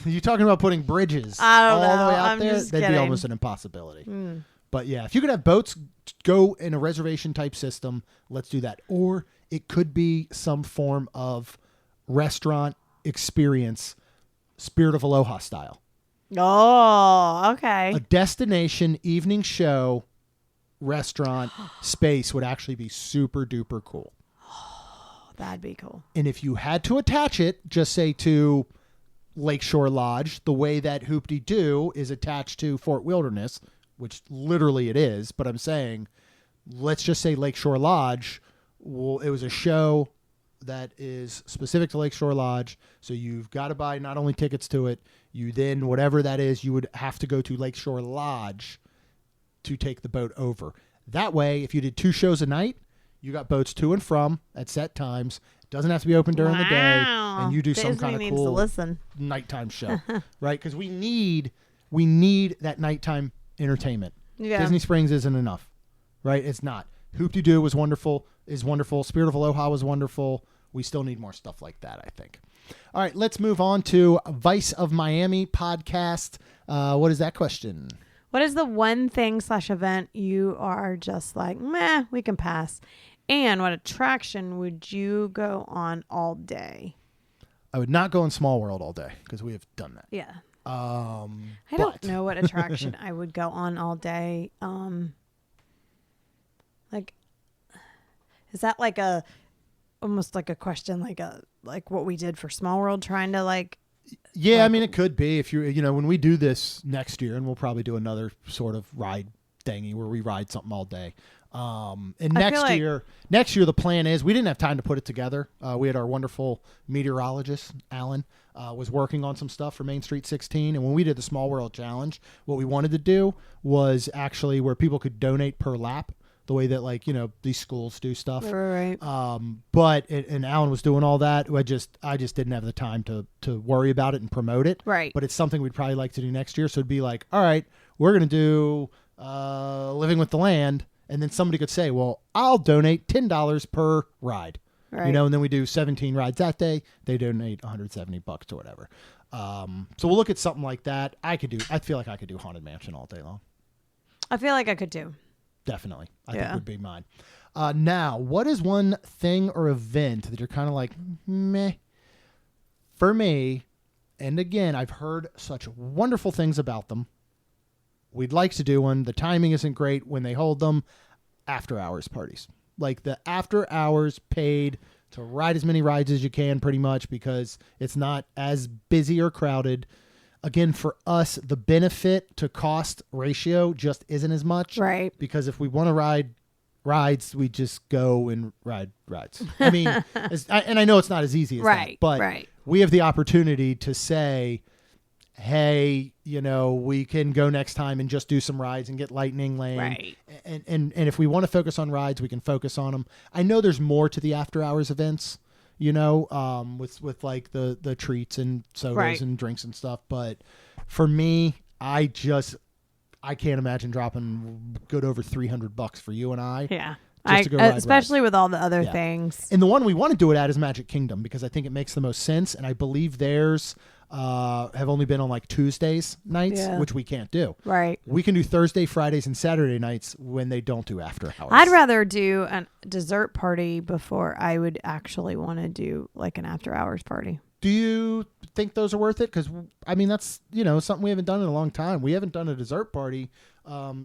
Speaker 1: You're talking about putting bridges
Speaker 3: I don't
Speaker 1: all the
Speaker 3: know.
Speaker 1: way out
Speaker 3: I'm
Speaker 1: there?
Speaker 3: just
Speaker 1: That'd
Speaker 3: kidding.
Speaker 1: be almost an impossibility. But yeah, if you could have boats go in a reservation type system, let's do that. Or it could be some form of restaurant experience, Spirit of Aloha style.
Speaker 3: Oh, okay.
Speaker 1: A destination evening show restaurant space would actually be super duper cool.
Speaker 3: That'd be cool.
Speaker 1: And if you had to attach it, just say to Lakeshore Lodge, the way that Hoop-de-Doo is attached to Fort Wilderness, which literally it is, but I'm saying, let's just say Lakeshore Lodge. Well, it was a show that is specific to Lakeshore Lodge, so you've got to buy not only tickets to it, you then, whatever that is, you would have to go to Lakeshore Lodge to take the boat over. That way, if you did 2 shows a night, you got boats to and from at set times. It doesn't have to be open during the day, and you do some kind of cool nighttime show, right? Because we need that nighttime entertainment.
Speaker 3: Yeah.
Speaker 1: Disney Springs isn't enough, right? It's not. Hoop-de-Doo was wonderful, is wonderful. Spirit of Aloha was wonderful. We still need more stuff like that, I think. All right, let's move on to Vice of Miami podcast. What is that question?
Speaker 3: What is the one thing / event you are just like, meh, we can pass? And what attraction would you go on all day?
Speaker 1: I would not go in Small World all day, because we have done that.
Speaker 3: Yeah.
Speaker 1: I
Speaker 3: I don't know what attraction I would go on all day. Like, is that like almost like a question, like what we did for Small World, trying to like.
Speaker 1: Yeah, I mean, it could be if when we do this next year, and we'll probably do another sort of ride thingy where we ride something all day. And next year, the plan is, we didn't have time to put it together. We had our wonderful meteorologist, Alan, was working on some stuff for Main Street 16. And when we did the Small World Challenge, what we wanted to do was actually where people could donate per lap, the way that these schools do stuff.
Speaker 3: Right.
Speaker 1: But Alan was doing all that. I just didn't have the time to worry about it and promote it.
Speaker 3: Right.
Speaker 1: But it's something we'd probably like to do next year. So it'd be like, all right, we're going to do Living with the Land. And then somebody could say, well, I'll donate $10 per ride.
Speaker 3: Right.
Speaker 1: And then we do 17 rides that day. They donate $170 or whatever. So we'll look at something like that. I feel like I could do Haunted Mansion all day long.
Speaker 3: I feel like I could too.
Speaker 1: Definitely. I think would be mine. Now, what is one thing or event that you're kind of like, meh? For me, and again, I've heard such wonderful things about them. We'd like to do one. The timing isn't great when they hold them. After hours parties. Like the after hours paid to ride as many rides as you can, pretty much, because it's not as busy or crowded. Again, for us, the benefit to cost ratio just isn't as much.
Speaker 3: Right.
Speaker 1: Because if we want to ride rides, we just go and ride rides. I mean, and I know it's not as easy as that, but we have the opportunity to say, hey, we can go next time and just do some rides and get Lightning Lane.
Speaker 3: Right.
Speaker 1: And if we want to focus on rides, we can focus on them. I know there's more to the after hours events, with like the treats and sodas and drinks and stuff. But for me, I can't imagine dropping good over $300 for you and I.
Speaker 3: Yeah.
Speaker 1: Just to go ride
Speaker 3: especially
Speaker 1: rides.
Speaker 3: with all the other things.
Speaker 1: And the one we want to do it at is Magic Kingdom because I think it makes the most sense. And I believe theirs have only been on like Tuesdays nights, which we can't do.
Speaker 3: Right.
Speaker 1: We can do Thursday, Fridays, and Saturday nights when they don't do after hours.
Speaker 3: I'd rather do a dessert party before I would actually want to do like an after hours party.
Speaker 1: Do you think those are worth it? Because, I mean, that's, something we haven't done in a long time. We haven't done a dessert party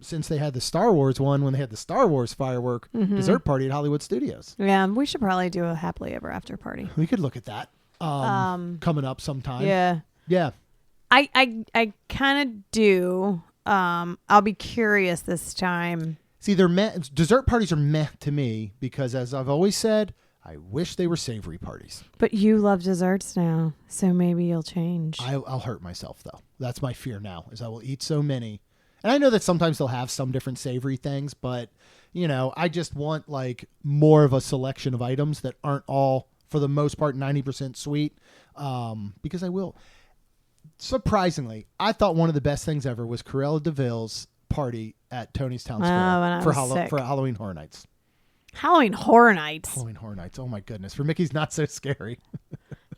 Speaker 1: since they had the Star Wars one when they had the Star Wars firework dessert party at Hollywood Studios.
Speaker 3: Yeah, we should probably do a happily ever after party.
Speaker 1: We could look at that coming up sometime.
Speaker 3: Yeah.
Speaker 1: Yeah.
Speaker 3: I kind of do. I'll be curious this time.
Speaker 1: See, dessert parties are meh to me because, as I've always said, I wish they were savory parties.
Speaker 3: But you love desserts now, so maybe you'll change.
Speaker 1: I'll hurt myself, though. That's my fear now, is I will eat so many. And I know that sometimes they'll have some different savory things, but, I just want, like, more of a selection of items that aren't all, for the most part, 90% sweet, because I will. Surprisingly, I thought one of the best things ever was Cruella de Vil's party at Tony's Town Square for Halloween Horror Nights.
Speaker 3: Halloween Horror Nights.
Speaker 1: Halloween Horror Nights. Oh, my goodness. For Mickey's Not So Scary.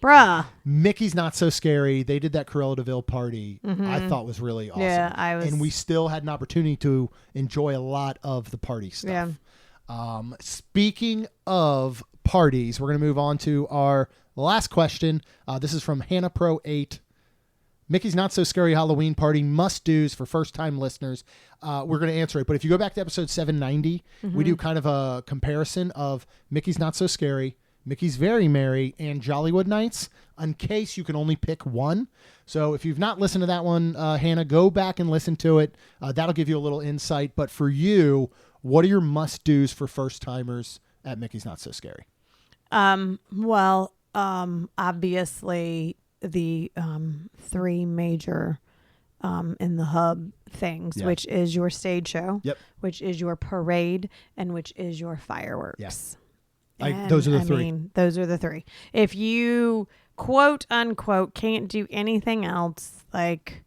Speaker 3: Bruh.
Speaker 1: Mickey's Not So Scary. They did that Cruella de Vil party. I thought was really awesome.
Speaker 3: Yeah,
Speaker 1: And we still had an opportunity to enjoy a lot of the party stuff.
Speaker 3: Yeah.
Speaker 1: Speaking of parties, we're going to move on to our last question. This is from Hannah Pro 8. Mickey's Not So Scary Halloween Party must-dos for first-time listeners. We're going to answer it. But if you go back to episode 790, we do kind of a comparison of Mickey's Not So Scary, Mickey's Very Merry, and Jollywood Nights in case you can only pick one. So if you've not listened to that one, Hannah, go back and listen to it. That'll give you a little insight. But for you, what are your must-dos for first-timers at Mickey's Not So Scary?
Speaker 3: Obviously the three major in the hub things, which is your stage show, which is your parade, and which is your fireworks.
Speaker 1: Those are the three.
Speaker 3: Those are the three. If you quote unquote can't do anything else, like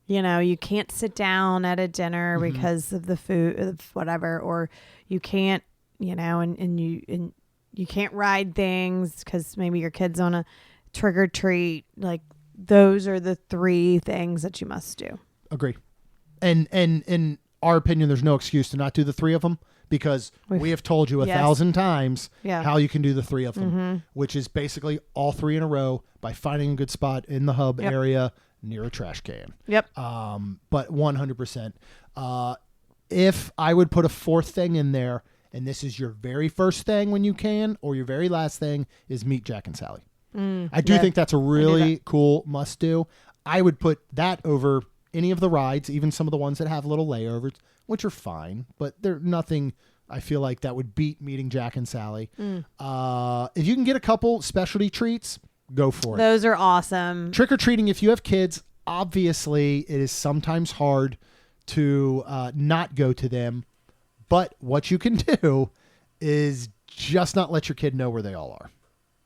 Speaker 3: you can't sit down at a dinner because of the food, of whatever, or you can't, and you can't ride things because maybe your kid's on a trick or treat, like those are the three things that you must do.
Speaker 1: Agree. And in our opinion, there's no excuse to not do the three of them because we have told you 1,000 times how you can do the three of them, which is basically all three in a row by finding a good spot in the hub area near a trash can. But 100%. If I would put a fourth thing in there, and this is your very first thing when you can, or your very last thing, is meet Jack and Sally. I do think that's a really cool must-do. I would put that over any of the rides, even some of the ones that have little layovers, which are fine, but they're nothing I feel like that would beat meeting Jack and Sally. If you can get a couple specialty treats, go for it.
Speaker 3: Those are awesome.
Speaker 1: Trick-or-treating, if you have kids, obviously it is sometimes hard to not go to them, but what you can do is just not let your kid know where they all are.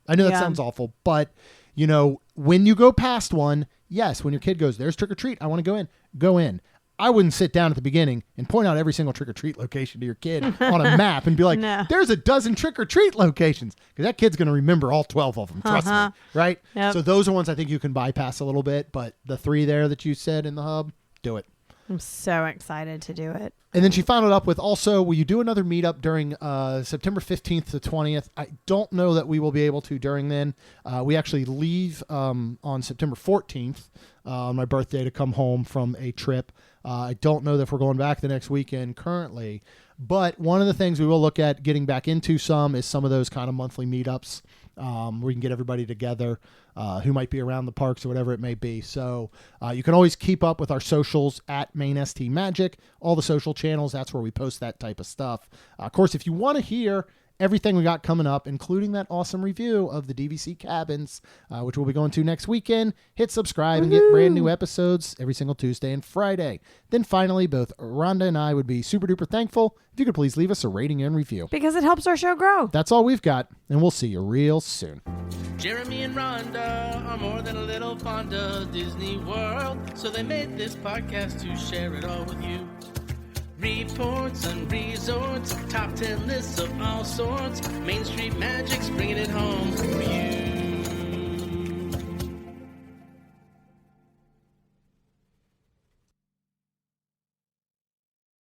Speaker 1: I know that sounds awful, but, when you go past one, yes, when your kid goes, there's trick-or-treat, I want to go in. I wouldn't sit down at the beginning and point out every single trick-or-treat location to your kid on a map and be like, there's a dozen trick-or-treat locations, because that kid's going to remember all 12 of them, trust me, right?
Speaker 3: Yep.
Speaker 1: So those are ones I think you can bypass a little bit, but the three there that you said in the hub, do it.
Speaker 3: I'm so excited to do it.
Speaker 1: And then she followed up with also, will you do another meetup during September 15th to 20th? I don't know that we will be able to during then. We actually leave on September 14th on my birthday to come home from a trip. I don't know that if we're going back the next weekend currently. But one of the things we will look at getting back into is some of those kind of monthly meetups where we can get everybody together who might be around the parks or whatever it may be. So you can always keep up with our socials at Main ST Magic, all the social channels. That's where we post that type of stuff. Of course, if you want to hear everything we got coming up, including that awesome review of the DVC cabins, which we'll be going to next weekend, hit subscribe and get brand new episodes every single Tuesday and Friday. Then finally, both Rhonda and I would be super duper thankful if you could please leave us a rating and review,
Speaker 3: because it helps our show grow.
Speaker 1: That's all we've got, and we'll see you real soon.
Speaker 2: Jeremy and Rhonda are more than a little fond of Disney World, so they made this podcast to share it all with you. Reports and resorts, top 10 lists of all sorts, Main Street Magic's bringing it home for you.